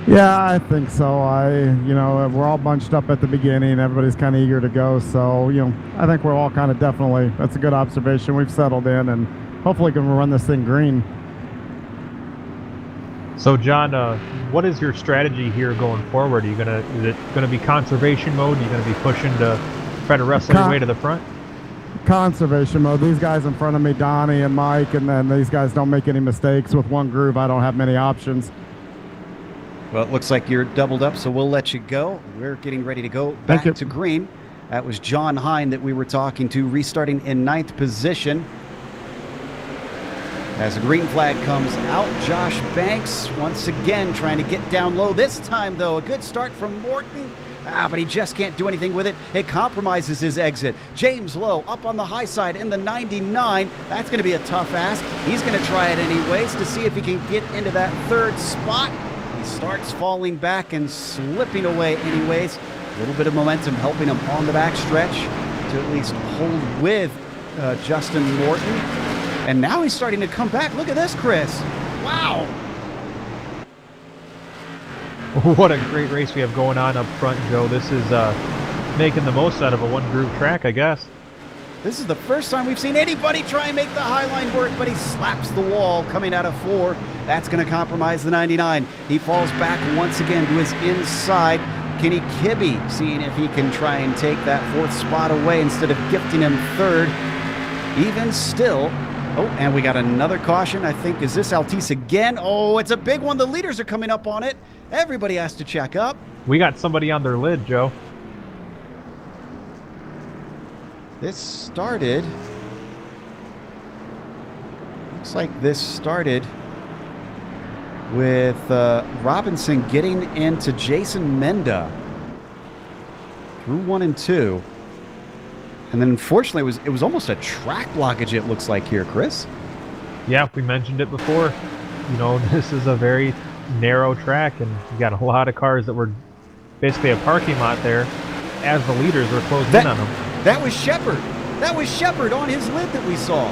Yeah, I think so. We're all bunched up at the beginning. Everybody's kind of eager to go. So, I think we're all kind of definitely, that's a good observation. We've settled in and hopefully can run this thing green. So, John, what is your strategy here going forward? Is it going to be conservation mode? Are you going to be pushing to try to wrestle your way to the front? Conservation mode. These guys in front of me, Donnie and Mike, and then these guys don't make any mistakes. With one groove, I don't have many options. Well, it looks like you're doubled up, so we'll let you go. We're getting ready to go back to green. That was John Hine that we were talking to, restarting in 9th position. As the green flag comes out, Josh Banks once again trying to get down low. This time, though, a good start from Morton. But he just can't do anything with it. It compromises his exit. James Lowe up on the high side in the 99. That's going to be a tough ask. He's going to try it anyways to see if he can get into that third spot. He starts falling back and slipping away anyways. A little bit of momentum helping him on the back stretch to at least hold with Justin Morton. And now he's starting to come back. Look at this, Chris. Wow. What a great race we have going on up front, Joe. This is making the most out of a one-groove track, I guess. This is the first time we've seen anybody try and make the high line work, but he slaps the wall coming out of 4. That's going to compromise the 99. He falls back once again to his inside. Kenny Kibbe seeing if he can try and take that 4th spot away instead of gifting him 3rd. Even still. Oh, and we got another caution. I think, is this Altice again? Oh, it's a big one. The leaders are coming up on it. Everybody has to check up. We got somebody on their lid, Joe. This started... Looks like this started with Robinson getting into Jason Menda through 1 and 2. And then unfortunately it was almost a track blockage, it looks like here, Chris. Yeah, we mentioned it before. You know, this is a very narrow track, and you got a lot of cars that were basically a parking lot there as the leaders were closing in on them. That was Shepard. That was Shepard on his lid that we saw.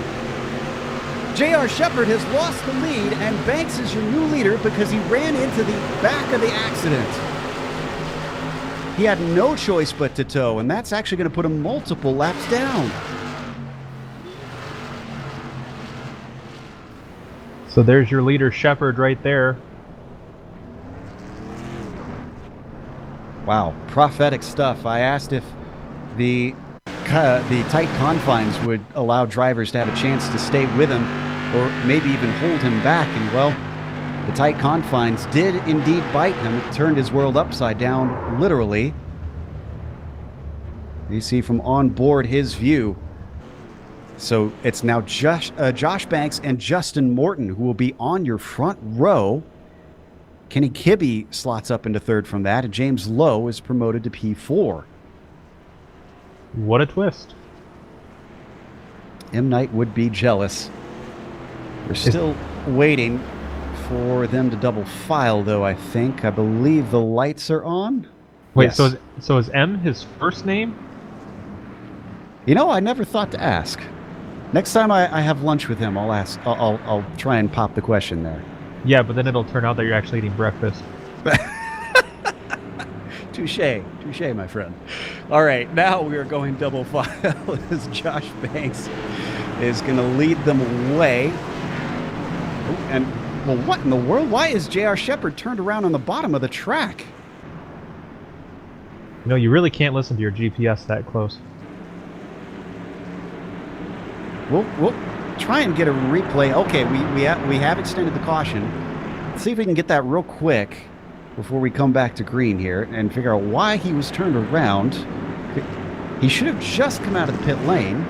J.R. Shepard has lost the lead, and Banks is your new leader because he ran into the back of the accident. He had no choice but to tow, and that's actually going to put him multiple laps down. So there's your leader, Shepard, right there. Wow, prophetic stuff. I asked if the tight confines would allow drivers to have a chance to stay with him or maybe even hold him back, and well, the tight confines did indeed bite him. It turned his world upside down, literally. You see from on board his view. So it's now Josh Banks and Justin Morton who will be on your front row. Kenny Kibbe slots up into third from that, and James Lowe is promoted to P4. What a twist. M. Knight would be jealous. We're still waiting for them to double file, though, I think. I believe the lights are on. Wait, Yes. so is M his first name? You know, I never thought to ask. Next time I have lunch with him, I'll ask. I'll try and pop the question there. Yeah, but then it'll turn out that you're actually eating breakfast. Touche, my friend. All right, now we are going double file as Josh Banks is going to lead them away. Oh, and, well, what in the world? Why is J.R. Shepard turned around on the bottom of the track? You know, you really can't listen to your GPS that close. We'll try and get a replay. Okay, we have extended the caution. Let's see if we can get that real quick before we come back to green here and figure out why he was turned around. He should have just come out of the pit lane.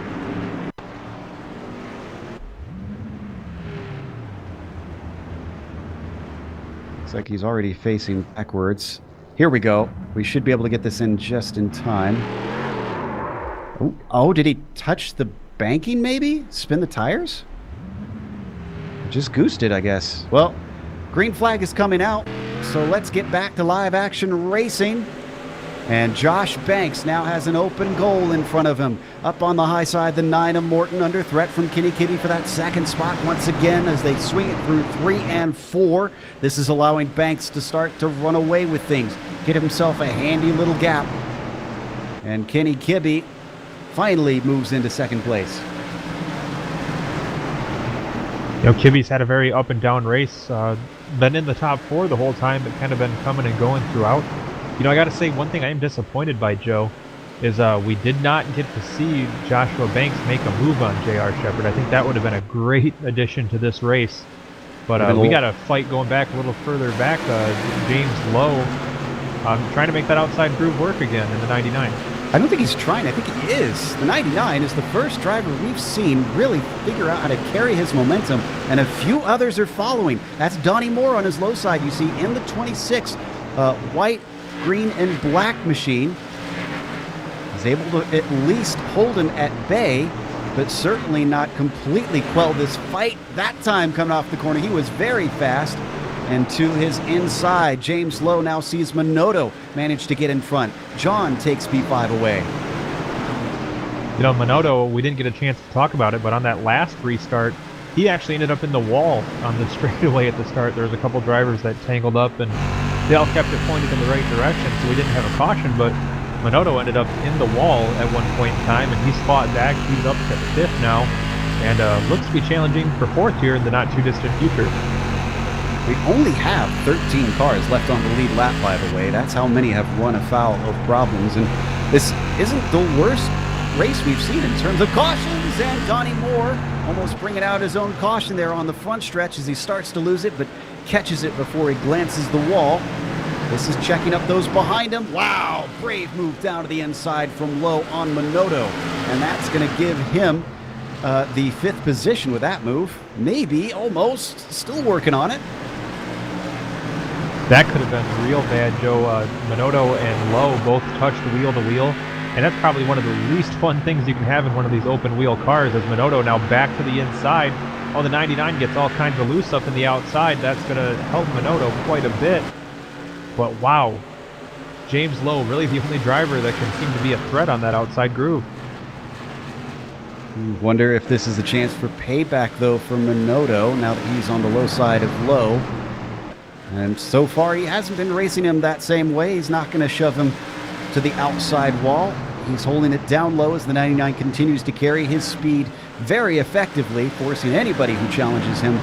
Looks like he's already facing backwards. Here we go. We should be able to get this in just in time. Oh, did he touch the banking maybe? Spin the tires? Just goosed it, I guess. Well, green flag is coming out, so let's get back to live action racing. And Josh Banks now has an open goal in front of him. Up on the high side, the 9 of Morton under threat from Kenny Kibbe for that second spot once again as they swing it through 3 and 4. This is allowing Banks to start to run away with things, get himself a handy little gap. And Kenny Kibbe finally moves into second place. You know, Kibbe's had a very up and down race. Been in the top 4 the whole time, but kind of been coming and going throughout. You know, I got to say, one thing I am disappointed by, Joe, is we did not get to see Joshua Banks make a move on J.R. Shepard. I think that would have been a great addition to this race. But we got a fight going back a little further back. James Lowe trying to make that outside groove work again in the 99. I don't think he's trying. I think he is. The 99 is the first driver we've seen really figure out how to carry his momentum, and a few others are following. That's Donnie Moore on his low side. You see in the 26 white, green, and black machine. He's able to at least hold him at bay, but certainly not completely quell this fight. That time coming off the corner, he was very fast. And to his inside, James Lowe now sees Minotto manage to get in front. John takes P5 away. You know, Minotto, we didn't get a chance to talk about it, but on that last restart, he actually ended up in the wall on the straightaway at the start. There was a couple drivers that tangled up, and they all kept it pointed in the right direction, so we didn't have a caution, but Minotto ended up in the wall at one point in time, and he's fought back. He's up to 5th now, and looks to be challenging for 4th here in the not-too-distant future. We only have 13 cars left on the lead lap, by the way. That's how many have run afoul of problems. And this isn't the worst race we've seen in terms of cautions. And Donnie Moore almost bringing out his own caution there on the front stretch as he starts to lose it, but catches it before he glances the wall. This is checking up those behind him. Wow, brave move down to the inside from low on Minotto. And that's going to give him the 5th position with that move. Maybe, almost, still working on it. That could have been real bad, Joe. Minotto and Lowe both touched wheel to wheel, and that's probably one of the least fun things you can have in one of these open wheel cars, as Minotto now back to the inside. Oh, the 99 gets all kinds of loose up in the outside. That's going to help Minotto quite a bit. But wow, James Lowe, really the only driver that can seem to be a threat on that outside groove. Wonder if this is a chance for payback, though, for Minotto, now that he's on the low side of Lowe. And so far, he hasn't been racing him that same way. He's not going to shove him to the outside wall. He's holding it down low as the 99 continues to carry his speed very effectively, forcing anybody who challenges him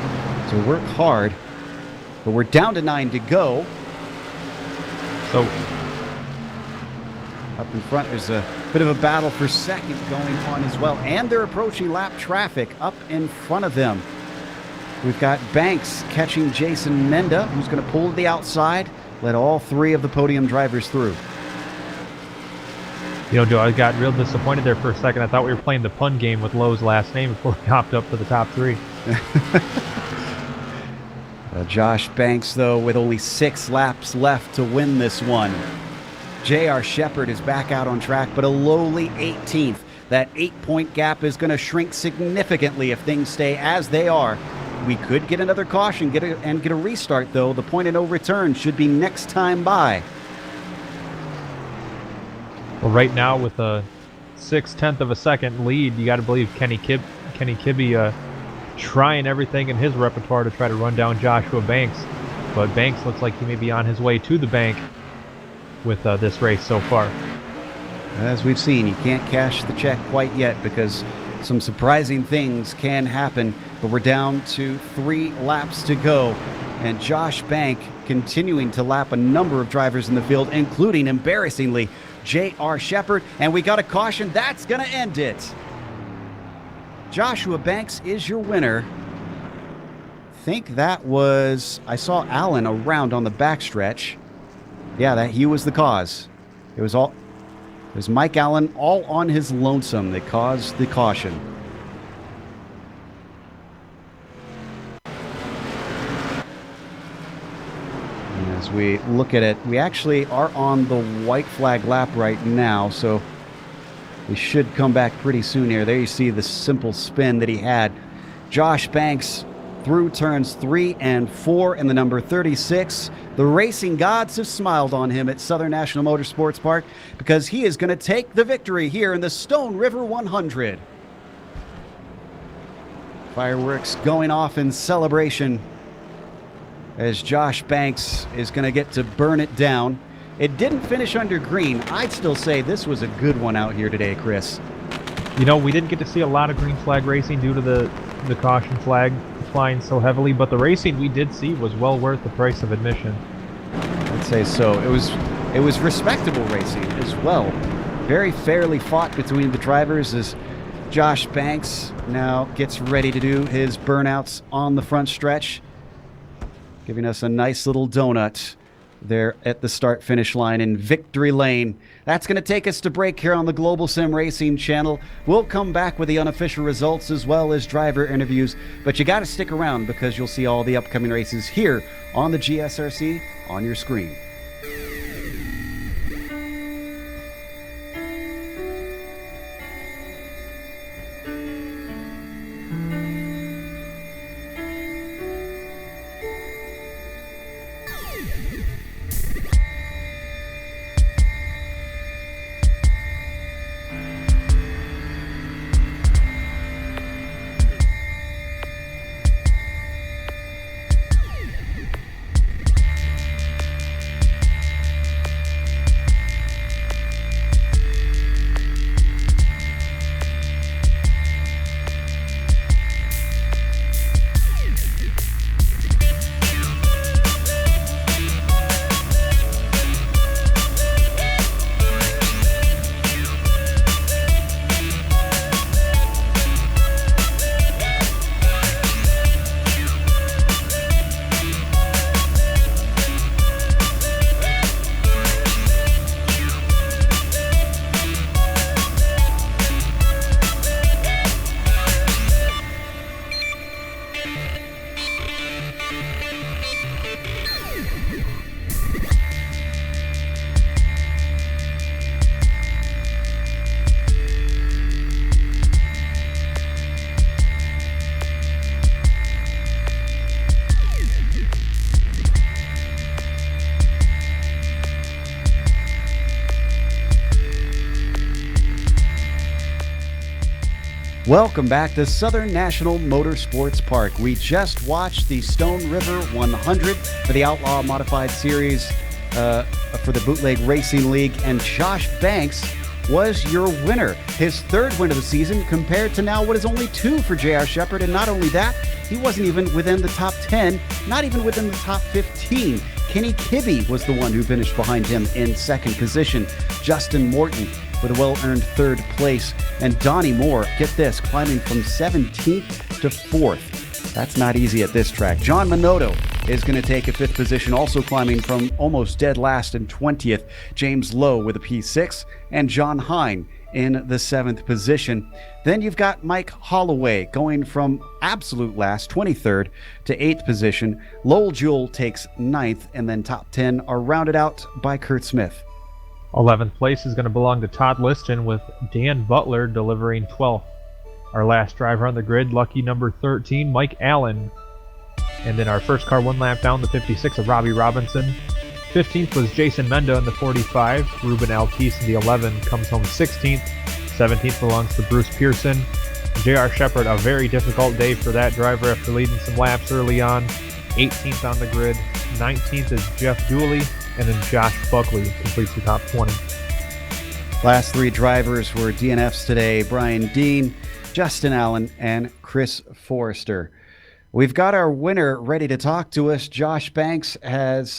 to work hard. But we're down to 9 to go. So up in front, there's a bit of a battle for second going on as well. And they're approaching lap traffic up in front of them. We've got Banks catching Jason Menda, who's going to pull to the outside, let all 3 of the podium drivers through. You know, Joe, I got real disappointed there for a second. I thought we were playing the pun game with Lowe's last name before we hopped up to the top 3. Josh Banks, though, with only 6 laps left to win this one. J.R. Shepard is back out on track, but a lowly 18th. That 8-point gap is going to shrink significantly if things stay as they are. We could get another caution get a restart, though. The point of no return should be next time by. Well, right now with a 0.6 of a second lead, you got to believe Kenny Kibbe trying everything in his repertoire to try to run down Joshua Banks. But Banks looks like he may be on his way to the bank with this race so far. As we've seen, you can't cash the check quite yet because some surprising things can happen. But we're down to 3 laps to go. And Josh Bank continuing to lap a number of drivers in the field, including, embarrassingly, J.R. Shepard. And we got a caution. That's going to end it. Joshua Banks is your winner. Think that was... I saw Allen around on the backstretch. Yeah, he was the cause. It was Mike Allen all on his lonesome that caused the caution. And as we look at it, we actually are on the white flag lap right now, so we should come back pretty soon here. There you see the simple spin that he had. Josh Banks through turns 3 and 4 in the number 36. The racing gods have smiled on him at Southern National Motorsports Park because he is going to take the victory here in the Stone River 100. Fireworks going off in celebration as Josh Banks is going to get to burn it down. It didn't finish under green. I'd still say this was a good one out here today, Chris. You know, we didn't get to see a lot of green flag racing due to the caution flag flying so heavily, but the racing we did see was well worth the price of admission. I'd say so. It was respectable racing as well. Very fairly fought between the drivers as Josh Banks now gets ready to do his burnouts on the front stretch, giving us a nice little donut there at the start-finish line in Victory Lane. That's going to take us to break here on the Global Sim Racing channel. We'll come back with the unofficial results as well as driver interviews, but you got to stick around because you'll see all the upcoming races here on the GSRC on your screen. Welcome back to Southern National Motorsports Park. We just watched the Stone River 100 for the Outlaw Modified Series for the Bootleg Racing League, and Josh Banks was your winner. His third win of the season compared to now what is only 2 for J.R. Shepherd, and not only that, he wasn't even within the top 10, not even within the top 15. Kenny Kibbe was the one who finished behind him in second position. Justin Morton with a well-earned third place. And Donnie Moore, get this, climbing from 17th to 4th. That's not easy at this track. John Minotto is going to take a 5th position, also climbing from almost dead last in 20th. James Lowe with a P6, and John Hine in the 7th position. Then you've got Mike Holloway going from absolute last, 23rd, to 8th position. Lowell Jewell takes 9th, and then top 10 are rounded out by Kurt Smith. 11th place is going to belong to Todd Liston, with Dan Butler delivering 12th. Our last driver on the grid, lucky number 13, Mike Allen. And then our first car 1 lap down, the 56 of Robbie Robinson. 15th was Jason Mendo in the 45. Ruben Altice in the 11 comes home 16th. 17th belongs to Bruce Pearson. J.R. Shepherd, a very difficult day for that driver after leading some laps early on. 18th on the grid. 19th is Jeff Dooley. And then Josh Buckley completes the top 20. Last 3 drivers were DNFs today: Brian Dean, Justin Allen, and Chris Forrester. We've got our winner ready to talk to us. Josh Banks has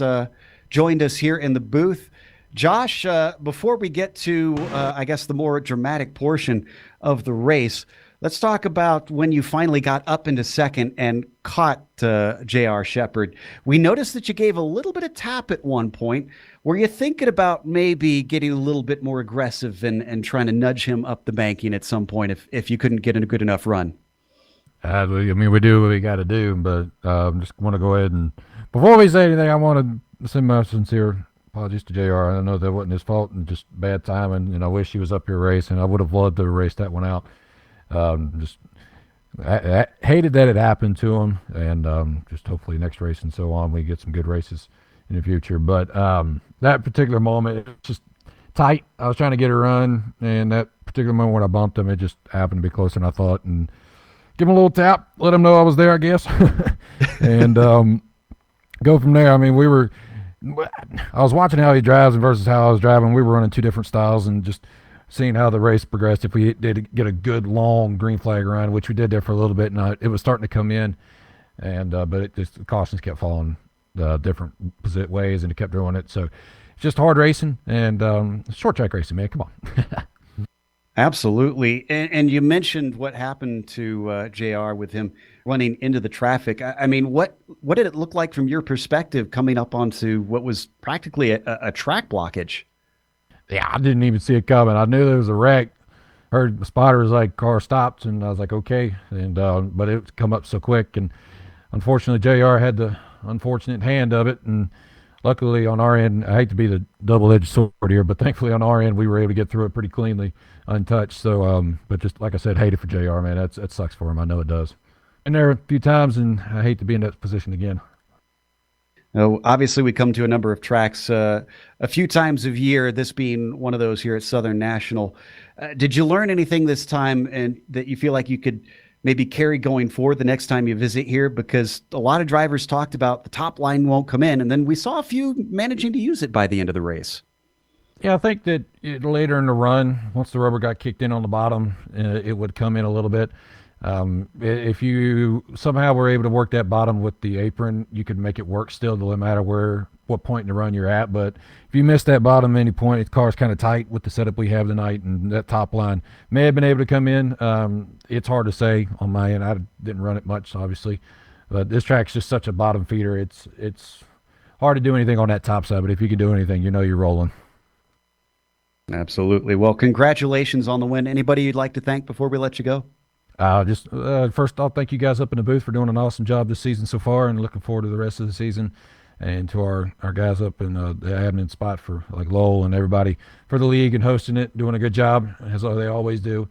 joined us here in the booth. Josh, before we get to, I guess, the more dramatic portion of the race, let's talk about when you finally got up into second and caught J.R. Shepherd. We noticed that you gave a little bit of tap at one point. Were you thinking about maybe getting a little bit more aggressive and trying to nudge him up the banking at some point if you couldn't get in a good enough run? I mean, we do what we got to do, but just want to go ahead and, before we say anything, I want to send my sincere apologies to JR. I know that wasn't his fault and just bad timing, and I wish he was up here racing. I would have loved to race that one out. I hated that it happened to him, and just hopefully next race and so on we get some good races in the future. But that particular moment, it was just tight. I was trying to get a run, and that particular moment when I bumped him, it just happened to be closer than I thought. And give him a little tap, let him know I was there, I guess, and go from there. I mean, I was watching how he drives versus how I was driving. We were running 2 different styles, and just seeing how the race progressed. If we did get a good long green flag run, which we did there for a little bit, and it was starting to come in, and but the cautions kept falling different ways, and it kept doing it. So it's just hard racing and short track racing, man. Come on. Absolutely. And you mentioned what happened to JR with him running into the traffic. I mean, what did it look like from your perspective coming up onto what was practically a track blockage? Yeah, I didn't even see it coming. I knew there was a wreck. Heard the spotter was like, car stopped, and I was like, okay. And but it come up so quick, and unfortunately JR had the unfortunate hand of it, and luckily on our end, I hate to be the double-edged sword here, but thankfully on our end we were able to get through it pretty cleanly, untouched. So but just like I said, hate it for JR, man. That sucks for him. I know it does. And there are a few times, and I hate to be in that position again. Obviously, we come to a number of tracks a few times a year, this being one of those here at Southern National. Did you learn anything this time and that you feel like you could maybe carry going forward the next time you visit here? Because a lot of drivers talked about the top line won't come in, and then we saw a few managing to use it by the end of the race. Yeah, I think that later in the run, once the rubber got kicked in on the bottom, it would come in a little bit. If you somehow were able to work that bottom with the apron, you could make it work still, no matter what point in the run you're at. But if you miss that bottom at any point, the car's kind of tight with the setup we have tonight, and that top line may have been able to come in. It's hard to say on my end. I didn't run it much, obviously, but this track's just such a bottom feeder. It's hard to do anything on that top side, but if you can do anything, you're rolling. Absolutely. Well, congratulations on the win. Anybody you'd like to thank before we let you go? First off, thank you guys up in the booth for doing an awesome job this season so far, and looking forward to the rest of the season. And to our guys up in the admin spot for like Lowell and everybody for the league and hosting it, doing a good job as they always do.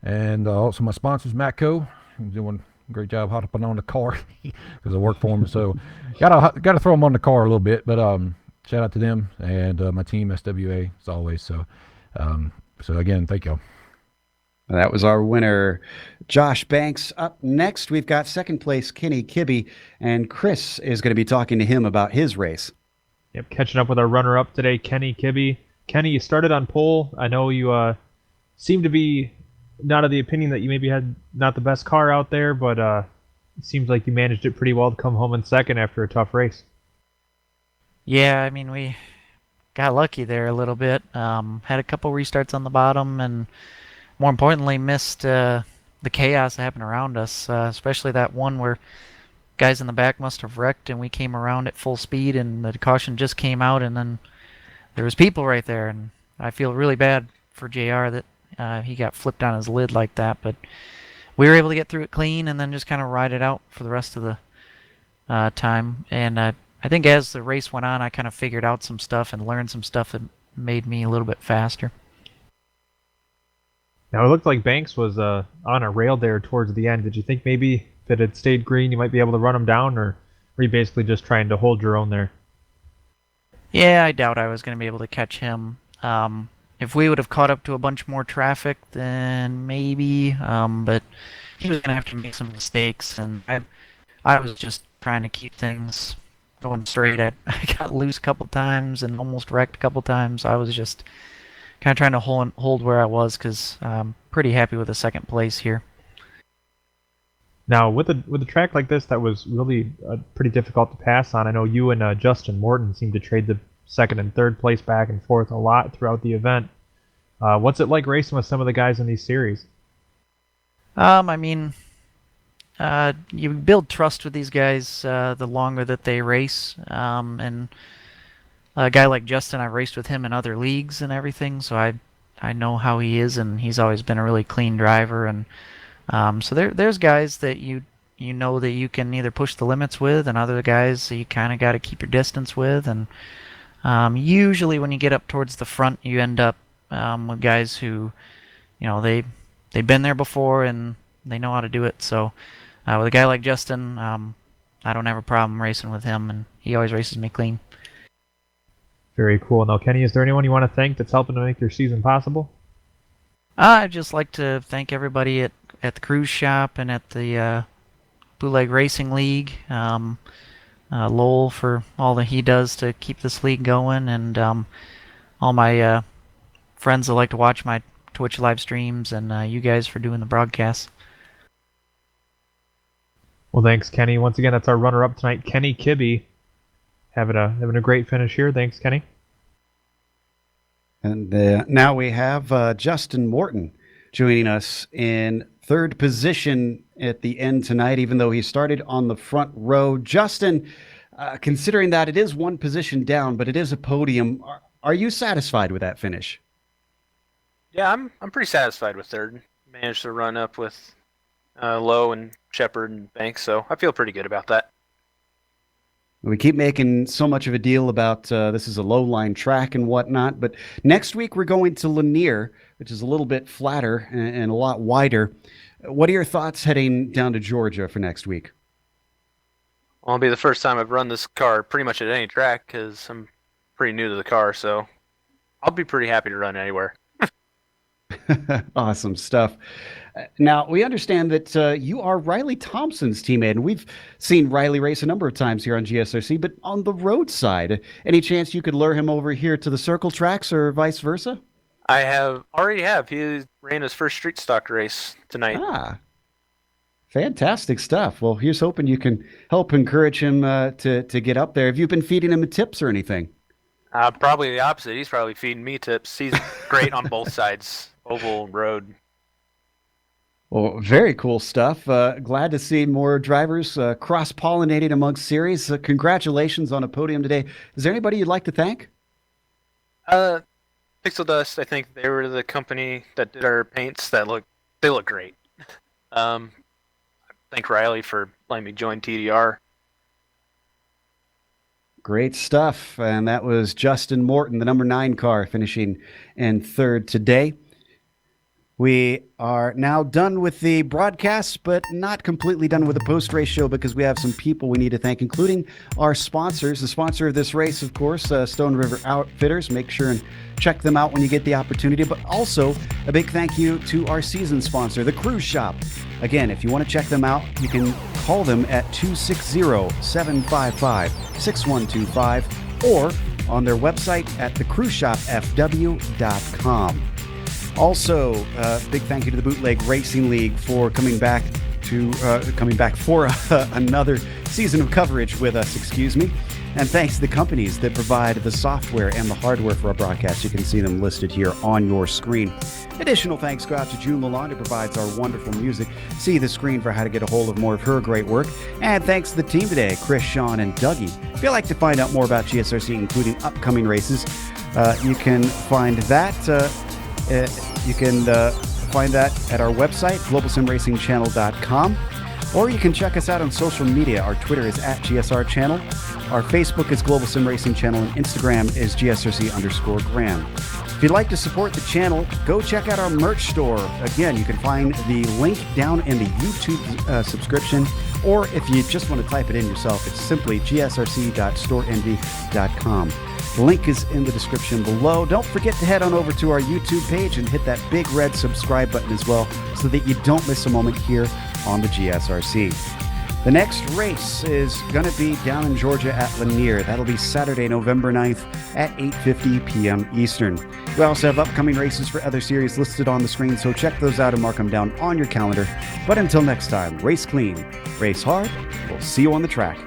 And also my sponsors, Matco, doing a great job hopping on the car because I work for them. So gotta throw them on the car a little bit, but shout out to them and my team SWA as always. So again, thank y'all. That was our winner, Josh Banks. Up next, we've got second place Kenny Kibbe, and Chris is going to be talking to him about his race. Yep, catching up with our runner-up today, Kenny Kibbe. Kenny, you started on pole. I know you seem to be not of the opinion that you maybe had not the best car out there, but it seems like you managed it pretty well to come home in second after a tough race. Yeah, I mean, we got lucky there a little bit. Had a couple restarts on the bottom, and more importantly, missed the chaos that happened around us, especially that one where guys in the back must have wrecked, and we came around at full speed, and the caution just came out, and then there was people right there, and I feel really bad for JR that he got flipped on his lid like that, but we were able to get through it clean and then just kind of ride it out for the rest of the time. And I think as the race went on, I kind of figured out some stuff and learned some stuff that made me a little bit faster. Now, it looked like Banks was on a rail there towards the end. Did you think maybe if it had stayed green, you might be able to run him down, or were you basically just trying to hold your own there? Yeah, I doubt I was going to be able to catch him. If we would have caught up to a bunch more traffic, then maybe, but he was going to have to make some mistakes, and I was just trying to keep things going straight. I got loose a couple times and almost wrecked a couple times. I was just kind of trying to hold where I was because I'm pretty happy with the second place here. Now, with a track like this that was really pretty difficult to pass on, I know you and Justin Morton seemed to trade the second and third place back and forth a lot throughout the event. What's it like racing with some of the guys in these series? I mean, you build trust with these guys the longer that they race, and a guy like Justin, I raced with him in other leagues and everything, so I know how he is, and he's always been a really clean driver. And so there's guys that you know that you can either push the limits with, and other guys that you kind of got to keep your distance with. And usually when you get up towards the front, you end up with guys who, they've been there before and they know how to do it. So with a guy like Justin, I don't have a problem racing with him, and he always races me clean. Very cool. Now, Kenny, is there anyone you want to thank that's helping to make your season possible? I'd just like to thank everybody at the cruise shop and at the Bootleg Racing League. Lowell for all that he does to keep this league going, and all my friends that like to watch my Twitch live streams, and you guys for doing the broadcasts. Well, thanks, Kenny. Once again, that's our runner-up tonight, Kenny Kibbe. Having a great finish here. Thanks, Kenny. And now we have Justin Morton joining us in third position at the end tonight, even though he started on the front row. Justin, considering that it is one position down, but it is a podium, are you satisfied with that finish? Yeah, I'm pretty satisfied with third. Managed to run up with Lowe and Shepard and Banks, so I feel pretty good about that. We keep making so much of a deal about this is a low-line track and whatnot, but next week we're going to Lanier, which is a little bit flatter and a lot wider. What are your thoughts heading down to Georgia for next week? Well, it'll be the first time I've run this car pretty much at any track because I'm pretty new to the car, so I'll be pretty happy to run anywhere. Awesome stuff. Now, we understand that you are Riley Thompson's teammate, and we've seen Riley race a number of times here on GSRC, but on the road side, any chance you could lure him over here to the circle tracks or vice versa? I already have. He ran his first street stock race tonight. Ah, fantastic stuff. Well, here's hoping you can help encourage him to get up there. Have you been feeding him tips or anything? Probably the opposite. He's probably feeding me tips. He's great on both sides, oval, road. Well, very cool stuff. Glad to see more drivers cross-pollinating amongst series. Congratulations on a podium today. Is there anybody you'd like to thank? Pixel Dust, I think they were the company that did our paints. They look great. Thank Riley for letting me join TDR. Great stuff. And that was Justin Morton, the number 9 car, finishing in third today. We are now done with the broadcast, but not completely done with the post-race show because we have some people we need to thank, including our sponsors. The sponsor of this race, of course, Stone River Outfitters. Make sure and check them out when you get the opportunity. But also a big thank you to our season sponsor, the Cruise Shop. Again, if you want to check them out, you can call them at 260-755-6125 or on their website at thecruiseshopfw.com. Also, big thank you to the Bootleg Racing League for coming back for another season of coverage with us, And thanks to the companies that provide the software and the hardware for our broadcast. You can see them listed here on your screen. Additional thanks go out to June Lalonde, who provides our wonderful music. See the screen for how to get a hold of more of her great work. And thanks to the team today, Chris, Sean, and Dougie. If you'd like to find out more about GSRC, including upcoming races, you can find that. Find that at our website, globalsimracingchannel.com, or you can check us out on social media. Our Twitter is at GSR Channel. Our Facebook is Global Sim Racing Channel, and Instagram is GSRC_Graham. If you'd like to support the channel, go check out our merch store. Again, you can find the link down in the YouTube subscription, or if you just want to type it in yourself, it's simply gsrc.storenvy.com. The link is in the description below. Don't forget to head on over to our YouTube page and hit that big red subscribe button as well so that you don't miss a moment here on the GSRC. The next race is going to be down in Georgia at Lanier. That'll be Saturday, November 9th at 8:50 p.m. Eastern. We also have upcoming races for other series listed on the screen, so check those out and mark them down on your calendar. But until next time, race clean, race hard. We'll see you on the track.